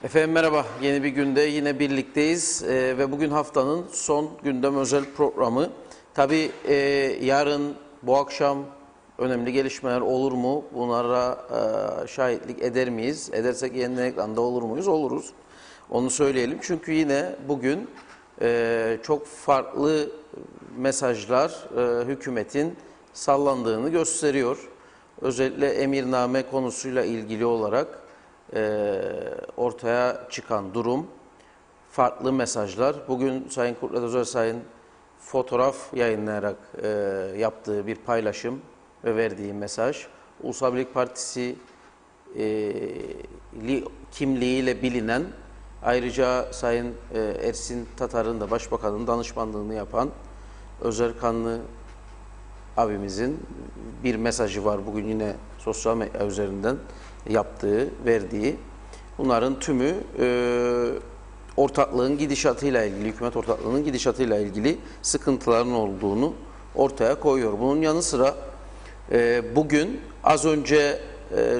Efendim merhaba, yeni bir günde yine birlikteyiz ve bugün haftanın son gündem özel programı. Tabii yarın, bu akşam önemli gelişmeler olur mu? Bunlara şahitlik eder miyiz? Edersek yeniden ekranda olur muyuz? Oluruz. Onu söyleyelim. Çünkü yine bugün çok farklı mesajlar hükümetin sallandığını gösteriyor. Özellikle emirname konusuyla ilgili olarak ortaya çıkan durum, farklı mesajlar. Bugün Sayın Kudret Özersay'ın fotoğraf yayınlayarak yaptığı bir paylaşım ve verdiği mesaj, Ulusal Birlik Partisi kimliğiyle bilinen, ayrıca Sayın Ersin Tatar'ın da Başbakan'ın danışmanlığını yapan Özerkanlı abimizin bir mesajı var. Bugün yine sosyal medya üzerinden yaptığı, verdiği. Bunların tümü ortaklığın gidişatıyla ilgili, hükümet ortaklığının gidişatıyla ilgili sıkıntıların olduğunu ortaya koyuyor. Bunun yanı sıra bugün az önce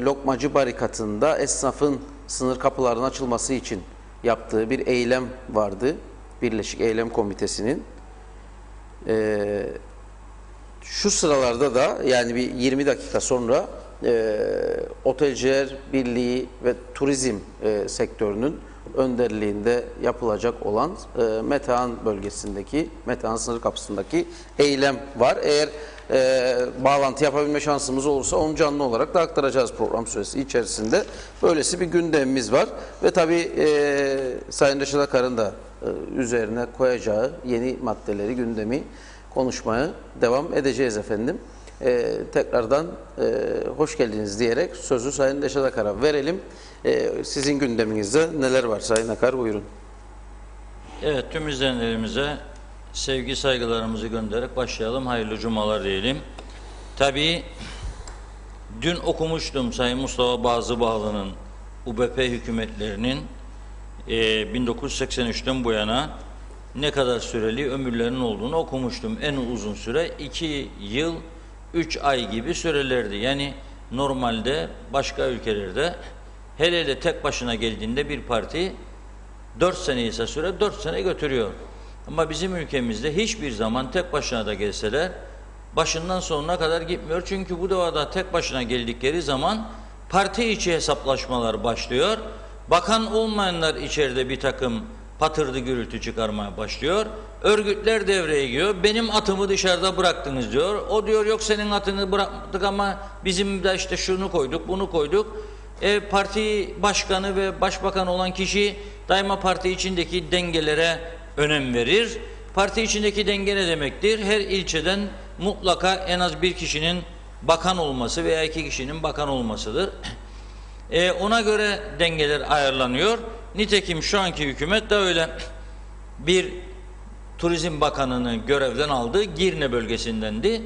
Lokmacı Barikatı'nda esnafın sınır kapılarının açılması için yaptığı bir eylem vardı. Birleşik Eylem Komitesi'nin. Şu sıralarda da, yani bir 20 dakika sonra Otelciler Birliği ve turizm sektörünün önderliğinde yapılacak olan Metehan bölgesindeki, Metehan sınır kapısındaki eylem var. Eğer bağlantı yapabilme şansımız olursa onu canlı olarak da aktaracağız program süresi içerisinde. Böylesi bir gündemimiz var ve tabii Sayın Reşat Akar'ın da üzerine koyacağı yeni maddeleri, gündemi konuşmaya devam edeceğiz efendim. Tekrardan hoş geldiniz diyerek sözü Sayın Reşat Akar'a verelim. Sizin gündeminizde neler var Sayın Akar, buyurun. Evet, tüm izleyenlerimize sevgi saygılarımızı göndererek başlayalım. Hayırlı cumalar diyelim. Tabii dün okumuştum Sayın Mustafa Bazıbağlı'nın UBP hükümetlerinin 1983'ten bu yana ne kadar süreli ömürlerinin olduğunu okumuştum. En uzun süre 2 yıl 3 ay gibi sürelerdi. Yani normalde başka ülkelerde hele hele tek başına geldiğinde bir parti 4 sene ise süre 4 sene götürüyor. Ama bizim ülkemizde hiçbir zaman tek başına da gelseler başından sonuna kadar gitmiyor. Çünkü bu davada tek başına geldikleri zaman parti içi hesaplaşmalar başlıyor. Bakan olmayanlar içeride bir takım patırdı gürültü çıkarmaya başlıyor. Örgütler devreye giriyor. Benim atımı dışarıda bıraktınız diyor. O diyor yok senin atını bıraktık ama bizim de işte şunu koyduk, bunu koyduk. Parti başkanı ve başbakan olan kişi daima parti içindeki dengelere önem verir. Parti içindeki denge ne demektir? Her ilçeden mutlaka en az bir kişinin bakan olması veya 2 kişinin bakan olmasıdır. Ona göre dengeler ayarlanıyor. Nitekim şu anki hükümet de öyle. Bir Turizm Bakanı'nı görevden aldı. Girne bölgesindendi.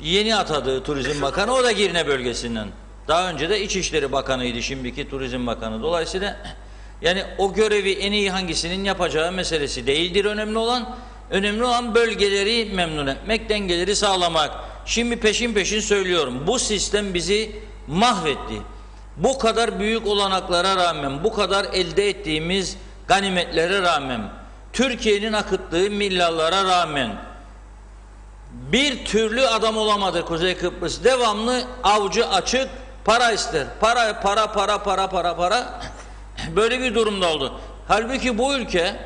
Yeni atadığı Turizm Bakanı o da Girne bölgesinden. Daha önce de İçişleri Bakanı'ydı, şimdiki Turizm Bakanı. Dolayısıyla yani o görevi en iyi hangisinin yapacağı meselesi değildir önemli olan bölgeleri memnun etmek, dengeleri sağlamak. Şimdi peşin peşin söylüyorum. Bu sistem bizi mahvetti. Bu kadar büyük olanaklara rağmen, bu kadar elde ettiğimiz ganimetlere rağmen, Türkiye'nin akıttığı milyarlara rağmen bir türlü adam olamadı Kuzey Kıbrıs. Devamlı avcı açık, para ister. Para. Böyle bir durumda oldu. Halbuki bu ülke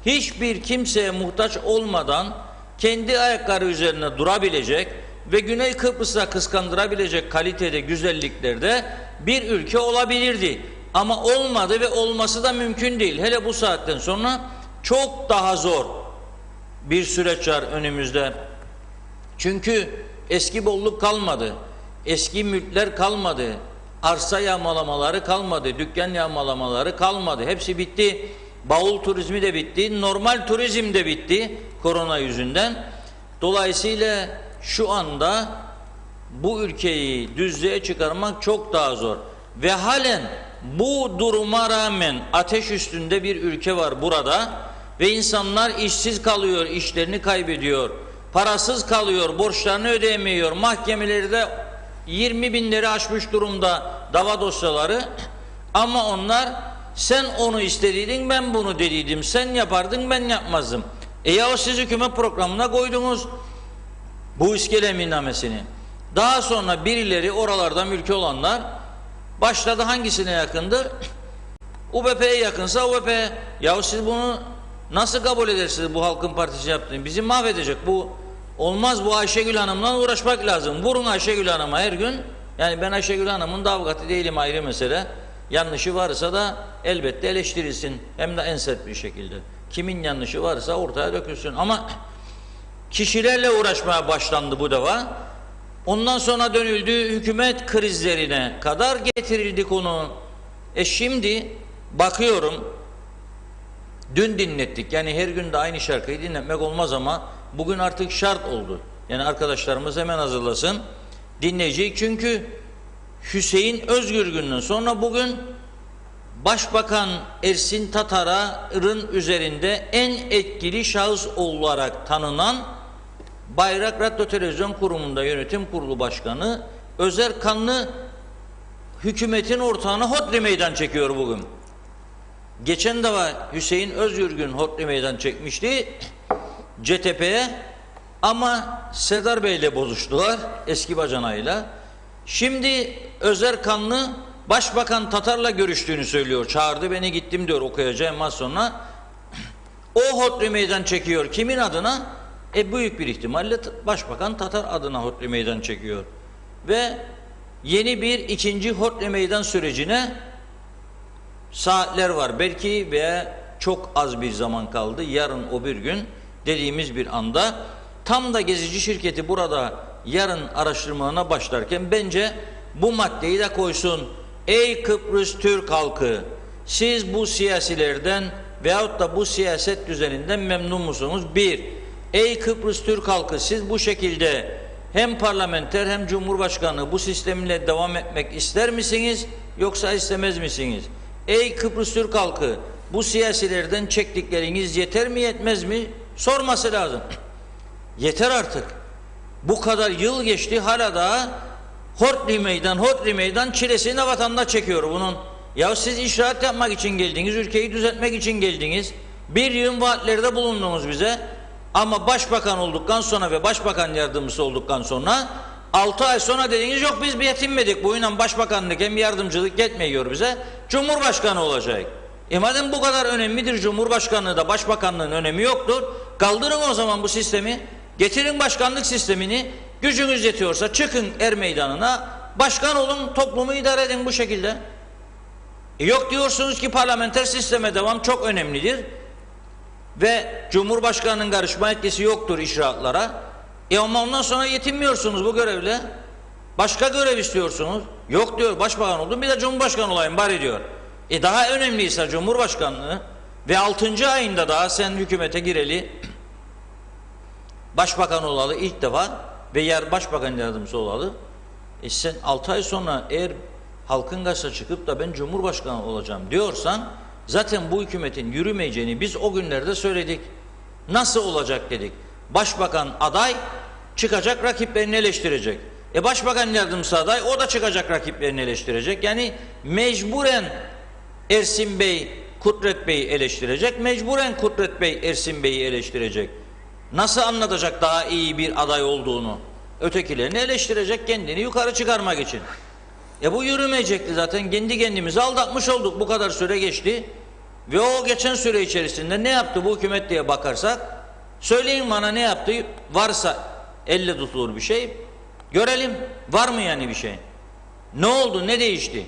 hiçbir kimseye muhtaç olmadan kendi ayakları üzerine durabilecek ve Güney Kıbrıs'a kıskandırabilecek kalitede, güzelliklerde bir ülke olabilirdi. Ama olmadı ve olması da mümkün değil. Hele bu saatten sonra çok daha zor bir süreç var önümüzde. Çünkü eski bolluk kalmadı. Eski mülkler kalmadı. Arsa yağmalamaları kalmadı. Dükkan yağmalamaları kalmadı. Hepsi bitti. Bavul turizmi de bitti. Normal turizm de bitti korona yüzünden. Dolayısıyla şu anda bu ülkeyi düzlüğe çıkarmak çok daha zor. Ve halen bu duruma rağmen ateş üstünde bir ülke var burada ve insanlar işsiz kalıyor, işlerini kaybediyor, parasız kalıyor, borçlarını ödeyemiyor, mahkemeleri de 20 binleri aşmış durumda dava dosyaları ama onlar sen onu istediydin, ben bunu dediydim, sen yapardın, ben yapmazdım. Ya siz hükümet programına koydunuz bu iskele eminnamesini. Daha sonra birileri, oralarda mülkü olanlar başladı, hangisine yakındır? UBP'ye yakınsa UBP'ye. Ya siz bunu nasıl kabul edersiniz, bu Halkın Partisi yaptığını? Bizi mahvedecek bu. Olmaz, bu Ayşegül Hanım'la uğraşmak lazım. Vurun Ayşegül Hanım'a her gün. Yani ben Ayşegül Hanım'ın da avukatı değilim, ayrı mesele. Yanlışı varsa da elbette eleştirilsin. Hem de en sert bir şekilde. Kimin yanlışı varsa ortaya dökülsün. Ama kişilerle uğraşmaya başlandı bu defa. Ondan sonra dönüldü hükümet krizlerine kadar getirildi konu. Şimdi bakıyorum, dün dinlettik. Yani her gün de aynı şarkıyı dinletmek olmaz ama bugün artık şart oldu. Yani arkadaşlarımız hemen hazırlasın, dinleyecek. Çünkü Hüseyin Özgürgün'ün sonra bugün Başbakan Ersin Tatar'ın üzerinde en etkili şahıs olarak tanınan Bayrak Radyo Televizyon Kurumu'nda yönetim kurulu başkanı Özer Kanlı hükümetin ortağına hodri meydan çekiyor bugün. Geçen defa Hüseyin Özgürgün hodri meydan çekmişti CTP'ye ama Serdar Bey'le bozuştular, eski bacanayla. Şimdi Özer Kanlı Başbakan Tatar'la görüştüğünü söylüyor. Çağırdı beni, gittim diyor, okuyacağım az sonra. O hodri meydan çekiyor. Kimin adına? Büyük bir ihtimalle Başbakan Tatar adına hodri meydan çekiyor. Ve yeni bir ikinci hodri meydan sürecine saatler var. Belki veya çok az bir zaman kaldı. Yarın o bir gün dediğimiz bir anda tam da gezici şirketi burada yarın araştırmalarına başlarken bence bu maddeyi de koysun. Ey Kıbrıs Türk halkı, siz bu siyasilerden veyahut da bu siyaset düzeninden memnun musunuz? Bir, ey Kıbrıs Türk halkı, siz bu şekilde hem parlamenter hem cumhurbaşkanı bu sistemle devam etmek ister misiniz yoksa istemez misiniz? Ey Kıbrıs Türk halkı, bu siyasilerden çektikleriniz yeter mi yetmez mi? Sorması lazım. Yeter artık. Bu kadar yıl geçti, hala daha hodri meydan çilesini vatandaş çekiyor bunun. Ya siz icraat yapmak için geldiniz, ülkeyi düzeltmek için geldiniz. Bir yığın vaatlerde bulundunuz bize. Ama başbakan olduktan sonra ve başbakan yardımcısı olduktan sonra 6 ay sonra dediniz yok biz bir yetinmedik. Bu inan başbakanlık hem yardımcılık yetmiyor bize. Cumhurbaşkanı olacak. Madem bu kadar önemlidir Cumhurbaşkanlığı da başbakanlığın önemi yoktur. Kaldırın o zaman bu sistemi. Getirin başkanlık sistemini. Gücünüz yetiyorsa çıkın er meydanına. Başkan olun, toplumu idare edin bu şekilde. Yok diyorsunuz ki parlamenter sisteme devam çok önemlidir. Ve Cumhurbaşkanı'nın karışma etkisi yoktur icraatlara. Ama ondan sonra yetinmiyorsunuz bu görevle. Başka görev istiyorsunuz. Yok diyor, başbakan oldum bir de Cumhurbaşkanı olayım bari diyor. Daha önemliyse Cumhurbaşkanlığı ve 6. ayında daha sen hükümete gireli, başbakan olalı ilk defa ve yer başbakan yardımcısı olalı. Sen 6 ay sonra eğer halkın karşısına çıkıp da ben Cumhurbaşkanı olacağım diyorsan zaten bu hükümetin yürümeyeceğini biz o günlerde söyledik. Nasıl olacak dedik. Başbakan aday çıkacak, rakiplerini eleştirecek. Başbakan yardımcısı aday, o da çıkacak, rakiplerini eleştirecek. Yani mecburen Ersin Bey Kudret Bey'i eleştirecek. Mecburen Kudret Bey Ersin Bey'i eleştirecek. Nasıl anlatacak daha iyi bir aday olduğunu? Ötekilerini eleştirecek kendini yukarı çıkarmak için. Bu yürümeyecekti zaten. Kendi kendimizi aldatmış olduk. Bu kadar süre geçti. Ve o geçen süre içerisinde ne yaptı bu hükümet diye bakarsak, söyleyin bana ne yaptı? Varsa elle tutulur bir şey. Görelim. Var mı yani bir şey? Ne oldu? Ne değişti?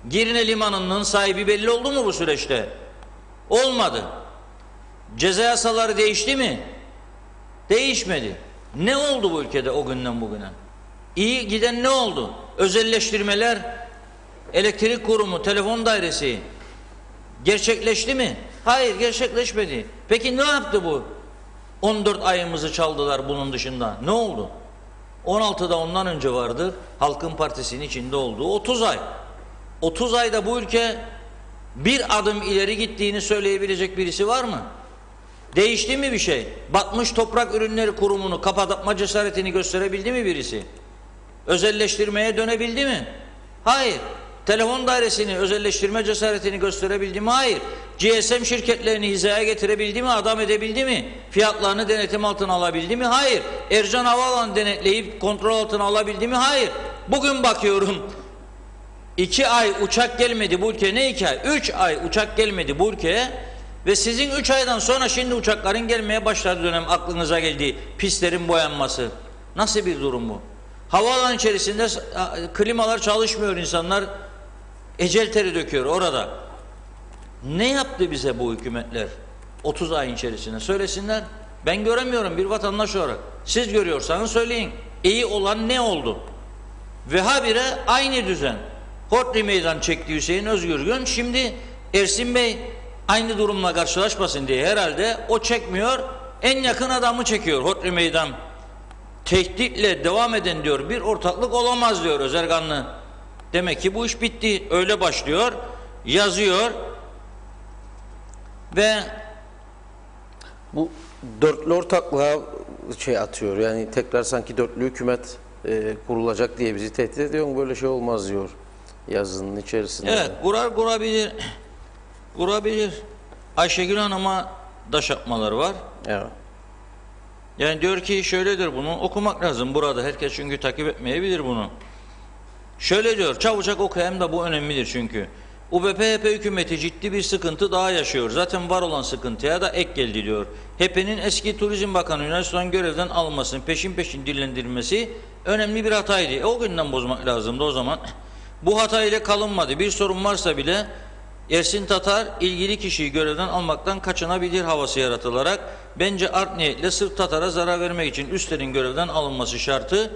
Girne Limanı'nın sahibi belli oldu mu bu süreçte? Olmadı. Ceza yasaları değişti mi? Değişmedi. Ne oldu bu ülkede o günden bugüne? İyi giden ne oldu? Özelleştirmeler, elektrik kurumu, telefon dairesi gerçekleşti mi? Hayır, gerçekleşmedi. Peki ne yaptı bu? 14 ayımızı çaldılar bunun dışında. Ne oldu? 16'da ondan önce vardır. Halkın Partisi'nin içinde olduğu 30 ay. 30 ayda bu ülke bir adım ileri gittiğini söyleyebilecek birisi var mı? Değişti mi bir şey? Batmış Toprak Ürünleri Kurumu'nu kapatma cesaretini gösterebildi mi birisi? Özelleştirmeye dönebildi mi? Hayır. Telefon dairesini özelleştirme cesaretini gösterebildi mi? Hayır. GSM şirketlerini hizaya getirebildi mi? Adam edebildi mi? Fiyatlarını denetim altına alabildi mi? Hayır. Ercan Havaalanı denetleyip kontrol altına alabildi mi? Hayır. Bugün bakıyorum 2 ay uçak gelmedi bu ülkeye. Ne 2 ay? 3 ay uçak gelmedi bu ülkeye. Ve sizin 3 aydan sonra şimdi uçakların gelmeye başladığı dönem aklınıza geldi. Pistlerin boyanması. Nasıl bir durum bu? Havaalanı içerisinde klimalar çalışmıyor, insanlar ecel teri döküyor orada. Ne yaptı bize bu hükümetler 30 ayın içerisinde? Söylesinler. Ben göremiyorum bir vatandaş olarak. Siz görüyorsanız söyleyin. İyi olan ne oldu? Ve habire aynı düzen. Hortli meydan çekti Hüseyin Özgürgün. Şimdi Ersin Bey aynı durumla karşılaşmasın diye herhalde o çekmiyor. En yakın adamı çekiyor Hortli meydan. Tehditle devam eden diyor bir ortaklık olamaz diyor Özerganlı. Demek ki bu iş bitti. Öyle başlıyor. Yazıyor. Ve Bu dörtlü ortaklığa atıyor. Yani tekrar sanki dörtlü hükümet kurulacak diye bizi tehdit ediyor. Böyle şey olmaz diyor yazının içerisinde. evet, kurabilir. Kurabilir. Ayşegül Hanım'a daş atmaları var. Evet. Yani diyor ki şöyledir, bunu okumak lazım burada. Herkes çünkü takip etmeyebilir bunu. Şöyle diyor, çabucak okuyayım da bu önemlidir çünkü. UBP-HP hükümeti ciddi bir sıkıntı daha yaşıyor. Zaten var olan sıkıntıya da ek geldi diyor. HDP'nin eski Turizm Bakanı Yunanistan'ın görevden alınmasının peşin dillendirilmesi önemli bir hataydı. O günden bozmak lazımdı o zaman. Bu hata ile kalınmadı. Bir sorun varsa bile Ersin Tatar ilgili kişiyi görevden almaktan kaçınabilir havası yaratılarak bence art niyetle sırf Tatar'a zarar vermek için üstlerin görevden alınması şartı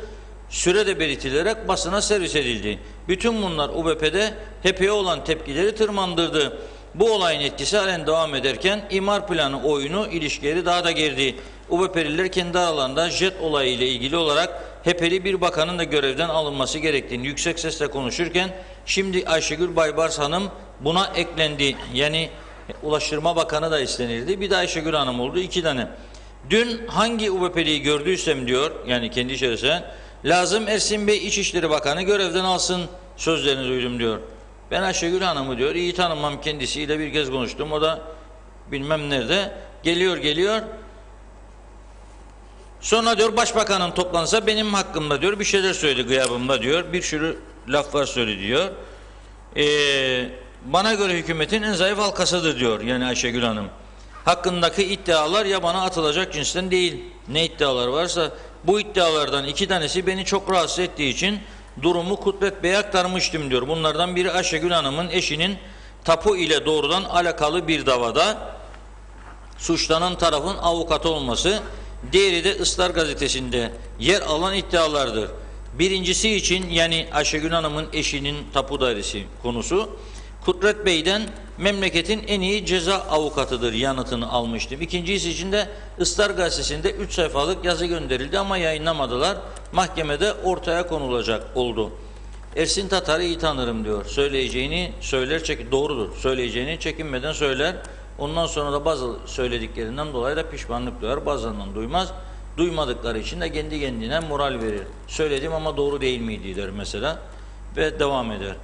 sürede belirtilerek basına servis edildi. Bütün bunlar UBP'de HDP'ye olan tepkileri tırmandırdı. Bu olayın etkisi halen devam ederken imar planı oyunu ilişkileri daha da gerdi. UBP'liler kendi aralarında jet olayı ile ilgili olarak HDP'li bir bakanın da görevden alınması gerektiğini yüksek sesle konuşurken şimdi Ayşegül Baybars Hanım buna eklendi. Yani Ulaştırma Bakanı da istenildi. Bir de Ayşegül Hanım oldu. 2 tane. Dün hangi UBP'liyi gördüysem diyor, yani kendi içerisinde, lazım Ersin Bey İçişleri Bakanı görevden alsın sözlerini duydum diyor. Ben Ayşegül Hanım'ı diyor iyi tanımam, kendisiyle bir kez konuştum. O da bilmem nerede. Geliyor. Sonra diyor başbakanın toplansa benim hakkımda diyor bir şeyler söyledi gıyabımda diyor. Bir sürü laflar söyledi diyor. Bana göre hükümetin en zayıf halkasıdır diyor yani Ayşegül Hanım. Hakkındaki iddialar ya bana atılacak cinsten değil. Ne iddialar varsa bu iddialardan 2 tanesi beni çok rahatsız ettiği için durumu Kudret Bey'e aktarmıştım diyor. Bunlardan biri Ayşegül Hanım'ın eşinin tapu ile doğrudan alakalı bir davada suçlanan tarafın avukatı olması, diğeri de Islar gazetesinde yer alan iddialardır. Birincisi için yani Ayşegül Hanım'ın eşinin tapu dairesi konusu, Kudret Bey'den memleketin en iyi ceza avukatıdır yanıtını almıştım. İkincisi için de Islar gazetesinde 3 sayfalık yazı gönderildi ama yayınlamadılar. Mahkemede ortaya konulacak oldu. Ersin Tatar'ı iyi tanırım diyor. Söyleyeceğini söyler, doğrudur. Söyleyeceğini çekinmeden söyler. Ondan sonra da bazı söylediklerinden dolayı da pişmanlık duyar. Bazılarından duymaz. Duymadıkları için de kendi kendine moral verir. Söyledim ama doğru değil miydi der mesela. Ve devam eder.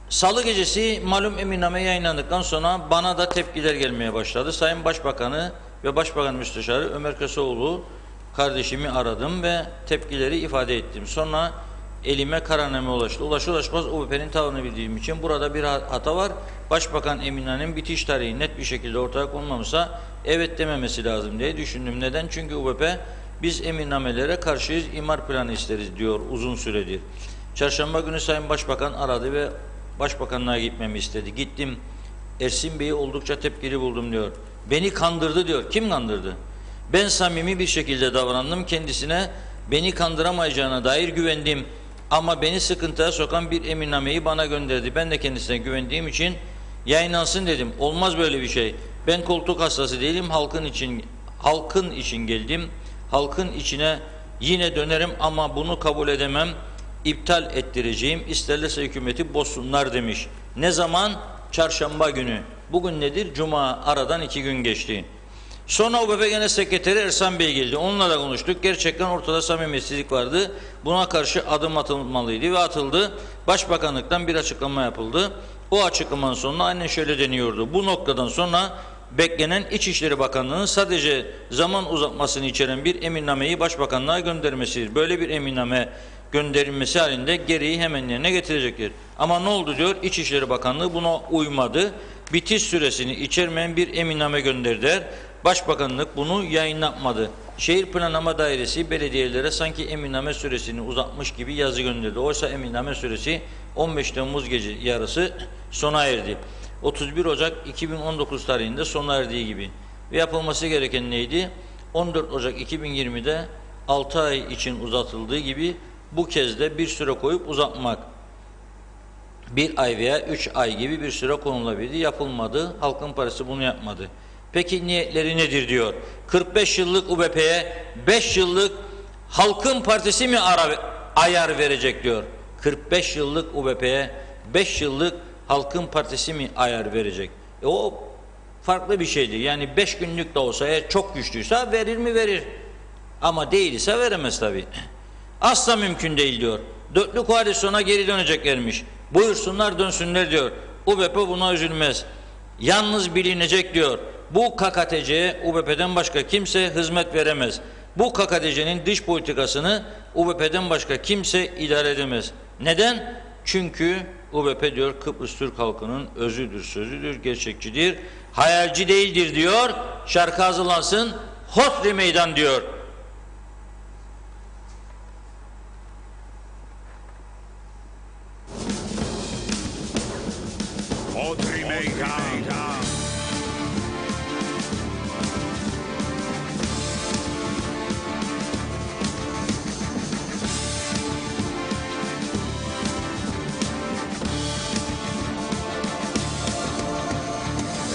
Salı gecesi malum eminname yayınlandıktan sonra bana da tepkiler gelmeye başladı. Sayın Başbakanı ve Başbakan Müsteşarı Ömer Köseoğlu kardeşimi aradım ve tepkileri ifade ettim. Sonra elime kararname ulaştı. Ulaşmaz UBP'nin tavrını bildiğim için burada bir hata var. Başbakan Eminönü'nün bitiş tarihi net bir şekilde ortaya konmamışsa evet dememesi lazım diye düşündüm. Neden? Çünkü UBP biz eminnamelere karşıyız, imar planı isteriz diyor uzun süredir. Çarşamba günü Sayın Başbakan aradı ve Başbakanlığa gitmemi istedi. Gittim. Ersin Bey'i oldukça tepkili buldum diyor. Beni kandırdı diyor. Kim kandırdı? Ben samimi bir şekilde davrandım. Kendisine beni kandıramayacağına dair güvendim. Ama beni sıkıntıya sokan bir eminnameyi bana gönderdi. Ben de kendisine güvendiğim için yayınlansın dedim. Olmaz böyle bir şey. Ben koltuk hastası değilim. Halkın için geldim. Halkın içine yine dönerim ama bunu kabul edemem. İptal ettireceğim. İsterlerse hükümeti bozsunlar demiş. Ne zaman? Çarşamba günü. Bugün nedir? Cuma. Aradan 2 gün geçti. Sonra UBP Genel Sekreteri Ersan Bey geldi. Onunla da konuştuk. Gerçekten ortada samimiyetsizlik vardı. Buna karşı adım atılmalıydı ve atıldı. Başbakanlıktan bir açıklama yapıldı. O açıklamanın sonunda aynen şöyle deniyordu. Bu noktadan sonra beklenen İçişleri Bakanlığı'nın sadece zaman uzatmasını içeren bir emirnameyi Başbakanlığa göndermesidir. Böyle bir emirname gönderilmesi halinde gereği hemen yerine getirecektir. Ama ne oldu diyor? İçişleri Bakanlığı buna uymadı. Bitiş süresini içermeyen bir emirname gönderdiler. Başbakanlık bunu yayınlatmadı. Şehir Planlama Dairesi belediyelere sanki emirname süresini uzatmış gibi yazı gönderdi. Oysa emirname süresi 15 Temmuz gece yarısı sona erdi. 31 Ocak 2019 tarihinde sona erdiği gibi. Ve yapılması gereken neydi? 14 Ocak 2020'de 6 ay için uzatıldığı gibi bu kez de bir süre koyup uzatmak. 1 ay veya 3 ay gibi bir süre konulabilirdi. Yapılmadı. Halkın Partisi bunu yapmadı. Peki niyetleri nedir diyor. 45 yıllık UBP'ye 5 yıllık Halkın Partisi mi ayar verecek diyor. 45 yıllık UBP'ye 5 yıllık Halkın Partisi mi ayar verecek? O farklı bir şeydi. Yani 5 günlük de olsa eğer çok güçlüyse verir mi verir. Ama değilse veremez tabii. Asla mümkün değil diyor. Dörtlü koalisyona geri döneceklermiş. Buyursunlar dönsünler diyor. UBP buna üzülmez. Yalnız bilinecek diyor. Bu KKTC'ye UBP'den başka kimse hizmet veremez. Bu KKTC'nin dış politikasını UBP'den başka kimse idare edemez. Neden? Çünkü UBP diyor Kıbrıs Türk halkının özüdür, sözüdür, gerçekçidir, hayalci değildir diyor. Şarkı hazırlansın, Hodri Meydan diyor. Hodri Meydan.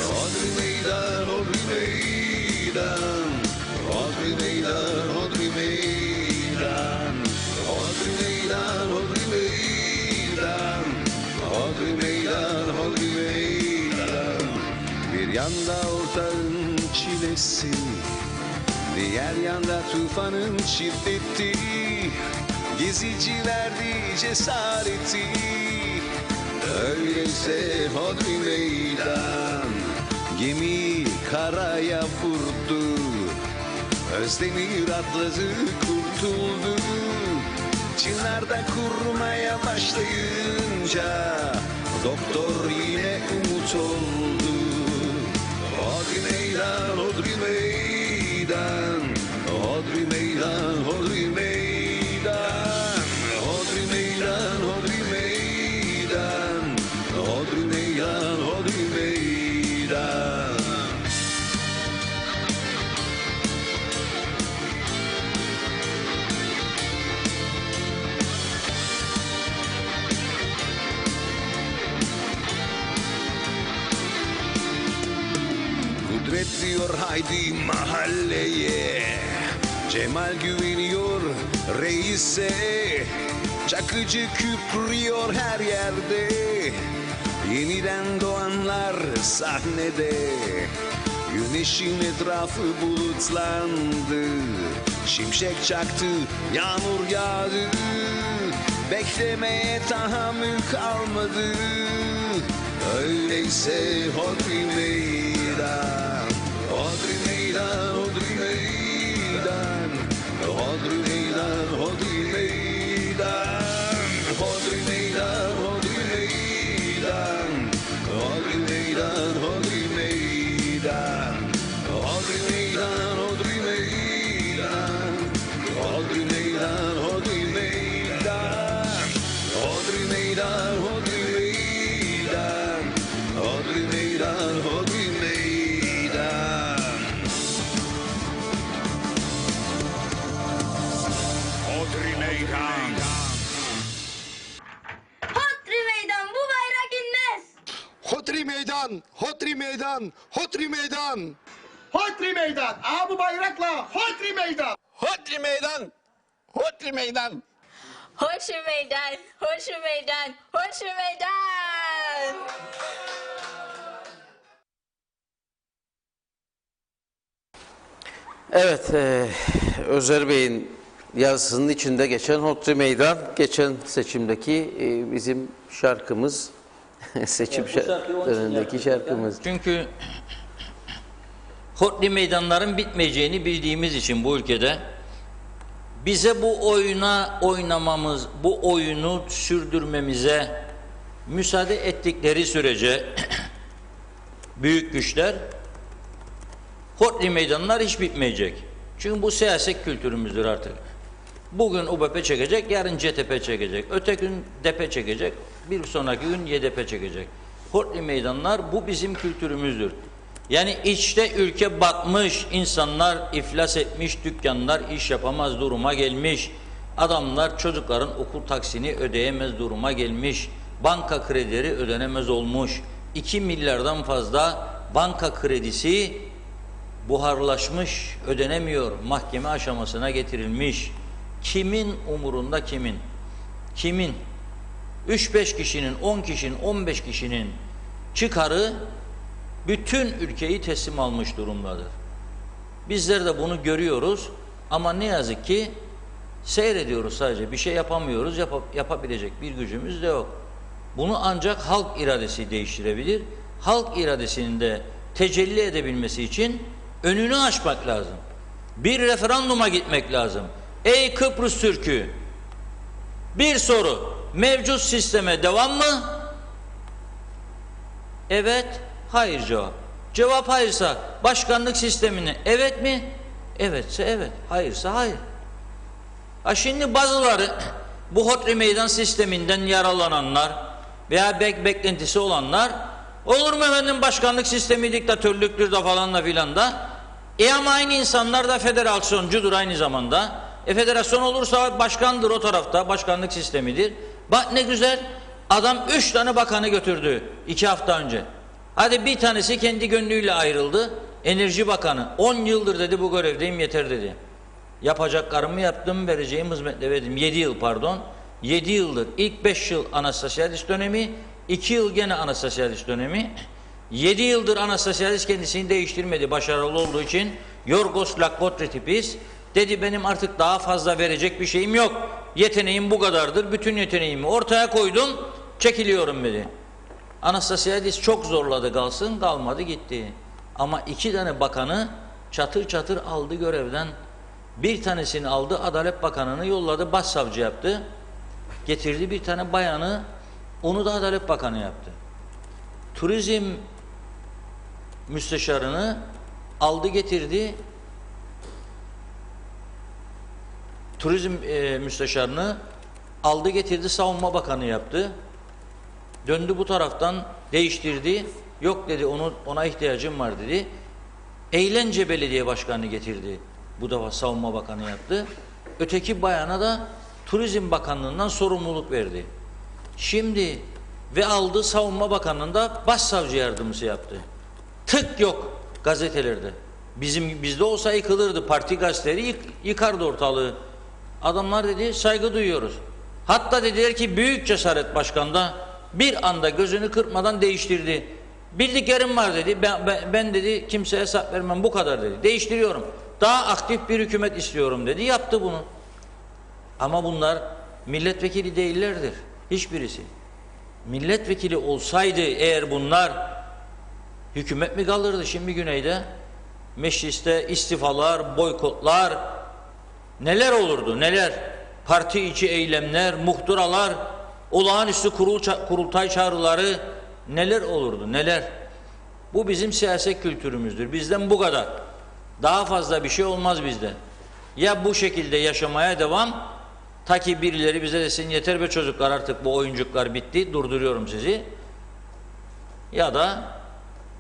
Hodri meydan, hodri meydan, hodri meydan, hodri meydan, hodri meydan, hodri meydan, hodri meydan, hodri meydan. Bir yanda ortağın çilesi, diğer yanda tufanın şiddeti, gezici verdi cesareti. Öyleyse hodri meydan, gemi karaya vurdu, Özdemir atladı kurtuldu. Çınarda kurmaya başlayınca doktor yine umut oldu. Hodri meydan, hodri meydan, hodri meydan, hodri meydan, hodri meydan, hodri meydan, hodri meydan, hodri meydan. Kudret diyor haydi mahalleye, Cemal güveniyor reise, Çakıcı küprüyor her yerde, yeniden doğanlar sahnede. Güneşin etrafı bulutlandı, şimşek çaktı, yağmur yağdı, beklemeye tahammül kalmadı. Öyleyse hodri meydan, hodri meydan, hodri meydan, hodri meydan, hodri meydan, hodri meydan, hodri meydan, hodri meydan, hodri meydan, hodri meydan, hodri meydan, hodri meydan, hodri meydan, hodri meydan, hodri meydan, hodri meydan, hodri meydan. Hodri Meydan. Hodri meydan bu bayrak inmez. Hodri meydan, hodri meydan, hodri meydan. Hodri meydan. Bu bayrakla Hodri meydan. Hodri meydan, hodri meydan. Hodri meydan, hodri meydan, hodri meydan. Evet, Özer Bey'in yazısının içinde geçen Hodri Meydan, geçen seçimdeki bizim şarkımız, seçim dönemindeki şarkımız. Çünkü Hodri meydanların bitmeyeceğini bildiğimiz için bu ülkede bize bu oyuna oynamamız, bu oyunu sürdürmemize müsaade ettikleri sürece büyük güçler, Hodri meydanlar hiç bitmeyecek. Çünkü bu siyaset kültürümüzdür artık. Bugün UBP çekecek, yarın CTP çekecek, öteki gün DP çekecek, bir sonraki gün YDP çekecek. Hodri meydanlar bu bizim kültürümüzdür. Yani içte ülke batmış, insanlar iflas etmiş, dükkanlar iş yapamaz duruma gelmiş, adamlar çocukların okul taksini ödeyemez duruma gelmiş, banka kredileri ödenemez olmuş, 2 milyardan fazla banka kredisi buharlaşmış, ödenemiyor, mahkeme aşamasına getirilmiş. Kimin umurunda kimin? Kimin? 3-5 kişinin, 10 kişinin, 15 kişinin çıkarı bütün ülkeyi teslim almış durumdadır. Bizler de bunu görüyoruz ama ne yazık ki seyrediyoruz sadece. Bir şey yapamıyoruz, yapabilecek bir gücümüz de yok. Bunu ancak halk iradesi değiştirebilir. Halk iradesinin de tecelli edebilmesi için önünü açmak lazım. Bir referanduma gitmek lazım. Ey Kıbrıs Türk'ü, bir soru, mevcut sisteme devam mı? Evet, hayır cevap. Cevap hayırsa başkanlık sistemine evet mi? Evetse evet, hayırsa hayır. Ha şimdi bazıları bu Hodri meydan sisteminden yaralananlar veya beklentisi olanlar, olur mu efendim başkanlık sistemi diktatörlüktür da falan da filan da. Ama aynı insanlar da federasyoncudur aynı zamanda. Federasyon olursa başkandır o tarafta, başkanlık sistemidir. Bak ne güzel, adam 3 tane bakanı götürdü 2 hafta önce. Hadi bir tanesi kendi gönlüyle ayrıldı. Enerji Bakanı 10 yıldır dedi bu görevdeyim yeter dedi. Yapacaklarımı yaptım, vereceğim hizmetle verdim. 7 yıl pardon. 7 yıldır. İlk 5 yıl anasosyalist dönemi, 2 yıl gene anasosyalist dönemi. 7 yıldır anasosyalist kendisini değiştirmedi başarılı olduğu için. Yorgos Lakotritipis dedi benim artık daha fazla verecek bir şeyim yok. Yeteneğim bu kadardır. Bütün yeteneğimi ortaya koydum. Çekiliyorum dedi. Anastasyadis çok zorladı kalsın, kalmadı gitti. Ama 2 tane bakanı çatır çatır aldı görevden. Bir tanesini aldı, Adalet Bakanı'nı yolladı, başsavcı yaptı. Getirdi bir tane bayanı, onu da Adalet Bakanı yaptı. Turizm müsteşarını aldı getirdi. Turizm müsteşarını aldı getirdi, Savunma Bakanı yaptı. Döndü bu taraftan değiştirdi. Yok dedi ona ihtiyacım var dedi. Eğlence Belediye Başkanı getirdi. Bu da Savunma Bakanı yaptı. Öteki bayana da Turizm Bakanlığı'ndan sorumluluk verdi. Şimdi ve aldı Savunma Bakanlığı'nda başsavcı yardımcısı yaptı. Tık yok gazetelerde. Bizde olsa yıkılırdı. Parti gazeteleri yıkardı ortalığı. Adamlar dedi saygı duyuyoruz. Hatta dediler ki büyük cesaret başkanda bir anda gözünü kırpmadan değiştirdi. Bildiklerim var dedi. Ben dedi kimseye hesap vermem bu kadar dedi. Değiştiriyorum. Daha aktif bir hükümet istiyorum dedi. Yaptı bunu. Ama bunlar milletvekili değillerdir. Hiçbirisi. Milletvekili olsaydı eğer bunlar hükümet mi kalırdı şimdi güneyde? Mecliste istifalar, boykotlar neler olurdu neler? Parti içi eylemler, muhtıralar, olağanüstü kurultay çağrıları neler olurdu neler? Bu bizim siyaset kültürümüzdür. Bizden bu kadar. Daha fazla bir şey olmaz bizde. Ya bu şekilde yaşamaya devam, ta ki birileri bize desin yeter be çocuklar artık bu oyuncuklar bitti, durduruyorum sizi. Ya da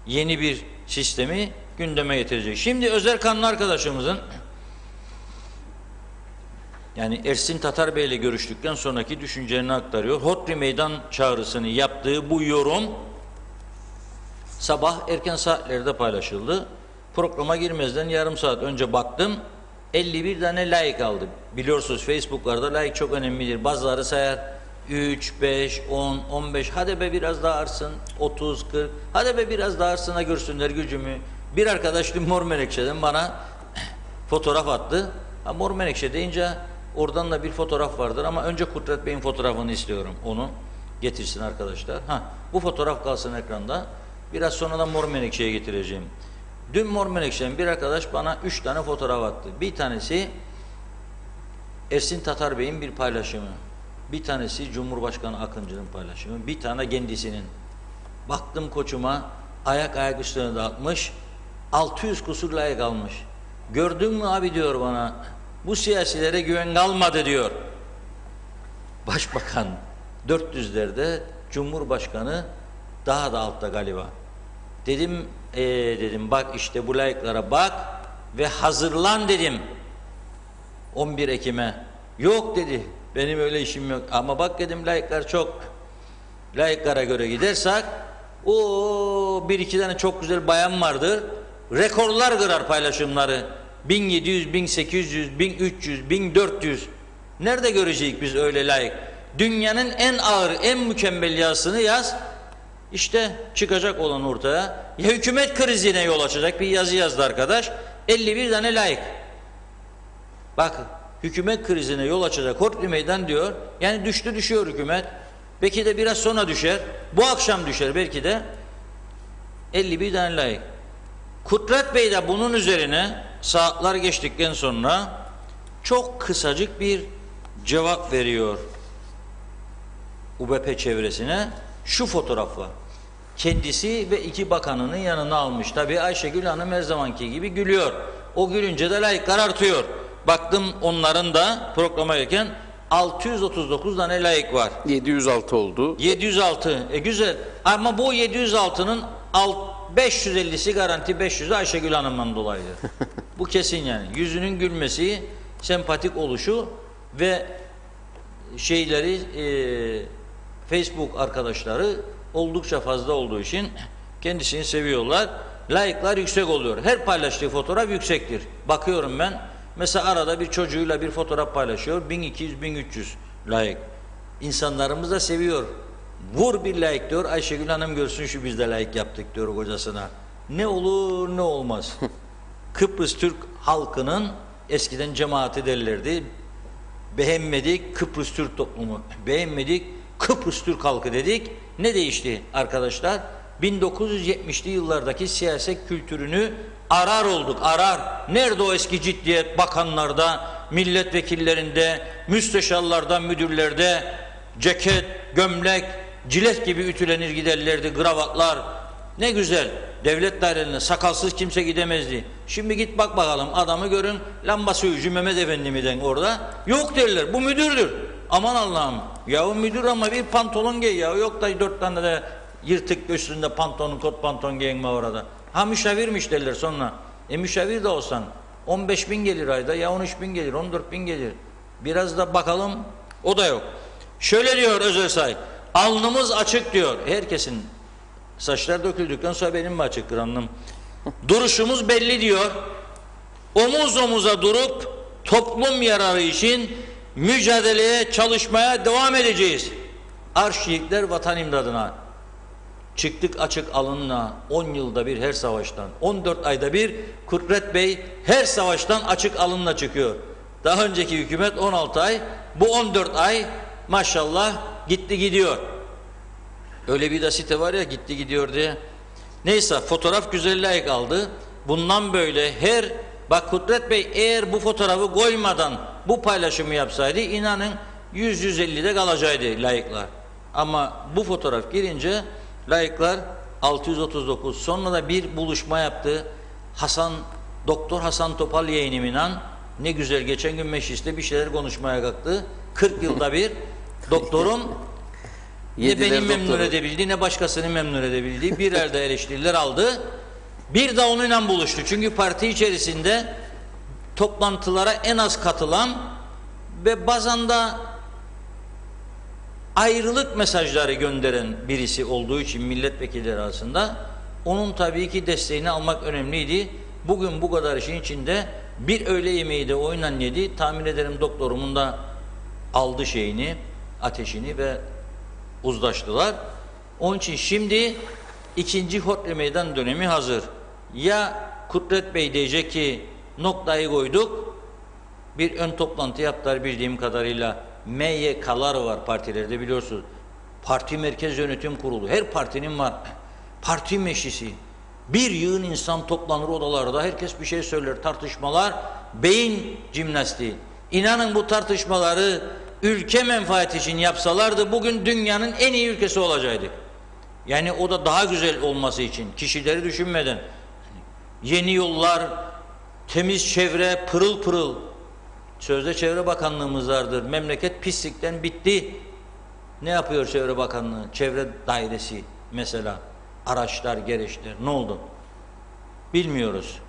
yeni bir sistemi gündeme getirecek. Şimdi Özer Kanlı arkadaşımızın yani Ersin Tatar Bey ile görüştükten sonraki düşüncelerini aktarıyor. Hodri meydan çağrısını yaptığı bu yorum sabah erken saatlerde paylaşıldı. Programa girmezden yarım saat önce baktım. 51 tane like aldı. Biliyorsunuz Facebook'larda like çok önemlidir. Bazıları sayar 3, 5, 10, 15. Hadi be biraz daha artsın. 30, 40. Hadi be biraz daha artsın da görsünler gücümü. Bir arkadaş dün Mor Menekşe'den bana fotoğraf attı. Ha, Mor Menekşe deyince oradan da bir fotoğraf vardır ama önce Kudret Bey'in fotoğrafını istiyorum. Onu getirsin arkadaşlar. Bu fotoğraf kalsın ekranda. Biraz sonra da Mor Menekşe'ye getireceğim. Dün Mor Menekşe'nin bir arkadaş bana 3 tane fotoğraf attı. Bir tanesi Ersin Tatar Bey'in bir paylaşımı. Bir tanesi Cumhurbaşkanı Akıncı'nın paylaşımı. Bir tane kendisinin. Baktım koçuma ayak üstüne dağıtmış. 600 kusur like almış. Gördün mü abi diyor bana. Bu siyasilere güven kalmadı diyor. Başbakan 400'lerde, Cumhurbaşkanı daha da altta galiba. Dedim dedim bak işte bu like'lara bak ve hazırlan dedim. 11 Ekim'e. Yok dedi. Benim öyle işim yok. Ama bak dedim like'lar çok. Like'lara göre gidersek o bir iki tane çok güzel bayan vardır. Rekorlar kırar paylaşımları. 1700, 1800, 1300, 1400. Nerede göreceğiz biz öyle like? Dünyanın en ağır, en mükemmel yazısını yaz. İşte çıkacak olan ortaya. Ya hükümet krizine yol açacak bir yazı yazdı arkadaş. 51 tane like. Bak hükümet krizine yol açacak Hodri Meydan diyor. Yani düşüyor hükümet. Belki de biraz sonra düşer. Bu akşam düşer belki de. 51 tane like. Kudret Bey de bunun üzerine saatler geçtikten sonra çok kısacık bir cevap veriyor UBP çevresine. Şu fotoğrafla. Kendisi ve 2 bakanının yanına almış. Tabii Ayşegül Hanım her zamanki gibi gülüyor. O gülünce de like'lar artıyor. Baktım onların da programa gelirken 639 tane like var. 706 oldu. 706. Güzel. Ama bu 706'nın 550'si garanti, 500'ü Ayşegül Hanım'dan dolayıdır. Bu kesin yani. Yüzünün gülmesi, sempatik oluşu ve şeyleri Facebook arkadaşları oldukça fazla olduğu için kendisini seviyorlar. Like'lar yüksek oluyor. Her paylaştığı fotoğraf yüksektir. Bakıyorum ben. Mesela arada bir çocuğuyla bir fotoğraf paylaşıyor. 1200-1300 like. İnsanlarımız da seviyor. Vur bir like diyor. Ayşegül Hanım görsün şu biz de like yaptık diyor kocasına. Ne olur ne olmaz. Kıbrıs Türk halkının eskiden cemaati derlerdi. Beğenmedik Kıbrıs Türk toplumu. Beğenmedik Kıbrıs Türk halkı dedik. Ne değişti arkadaşlar? 1970'li yıllardaki siyaset kültürünü arar olduk, arar. Nerede o eski ciddiyet bakanlarda, milletvekillerinde, müsteşarlarda, müdürlerde, ceket, gömlek, cilet gibi ütülenir giderlerdi, kravatlar. Ne güzel. Devlet dairelerine sakalsız kimse gidemezdi. Şimdi git bak bakalım adamı görün lamba suyucu Mehmet Efendi miden orada. Yok derler bu müdürdür. Aman Allah'ım. Yahu müdür ama bir pantolon giy ya. Yok da 4 tane de yırtık üstünde pantolon, kot pantolon giyinme orada. Ha müşavirmiş derler sonra. Müşavir de olsan 15.000 gelir ayda ya 13.000 gelir 14.000 gelir. Biraz da bakalım o da yok. Şöyle diyor Özelsay. Alnımız açık diyor. Herkesin saçlar döküldükten sonra benim mi açıktır alnım? Duruşumuz belli diyor. Omuz omuza durup toplum yararı için mücadeleye, çalışmaya devam edeceğiz. Arşivler vatan imdadına. Çıktık açık alınla 10 yılda bir her savaştan, 14 ayda bir Kudret Bey her savaştan açık alınla çıkıyor. Daha önceki hükümet 16 ay, bu 14 ay maşallah gitti gidiyor. Öyle bir de site var ya gitti gidiyor diye. Neyse fotoğraf güzelliğe kaldı. Bundan böyle bak Kudret Bey eğer bu fotoğrafı koymadan bu paylaşımı yapsaydı inanın 100-150'de kalacaktı layıklar. Ama bu fotoğraf girince layıklar 639. Sonra da bir buluşma yaptı. Doktor Hasan Topal yeğenimle ne güzel geçen gün mecliste bir şeyler konuşmaya kalktı. 40 yılda bir doktorum ne beni memnun edebildi ne başkasını memnun edebildi. Bir elde eleştiriler aldı. Bir de onunla buluştu. Çünkü parti içerisinde toplantılara en az katılan ve bazen de ayrılık mesajları gönderen birisi olduğu için milletvekilleri arasında onun tabii ki desteğini almak önemliydi. Bugün bu kadar işin içinde bir öğle yemeği de oynan yedi. Tahmin ederim doktorumun da aldı şeyini, ateşini ve uzlaştılar. Onun için şimdi ikinci Hodri Meydan dönemi hazır. Ya Kudret Bey diyecek ki noktayı koyduk. Bir ön toplantı yaptılar bildiğim kadarıyla. MYK'lar var partilerde biliyorsunuz. Parti Merkez Yönetim Kurulu. Her partinin var. Parti meclisi. Bir yığın insan toplanır odalarda. Herkes bir şey söyler. Tartışmalar. Beyin jimnastiği. İnanın bu tartışmaları ülke menfaati için yapsalardı bugün dünyanın en iyi ülkesi olacaktık. Yani o da daha güzel olması için. Kişileri düşünmeden. Yeni yollar, temiz çevre, pırıl pırıl. Sözde Çevre Bakanlığımız vardır. Memleket pislikten bitti. Ne yapıyor Çevre Bakanlığı? Çevre dairesi mesela. Araçlar, gereçler. Ne oldu? Bilmiyoruz.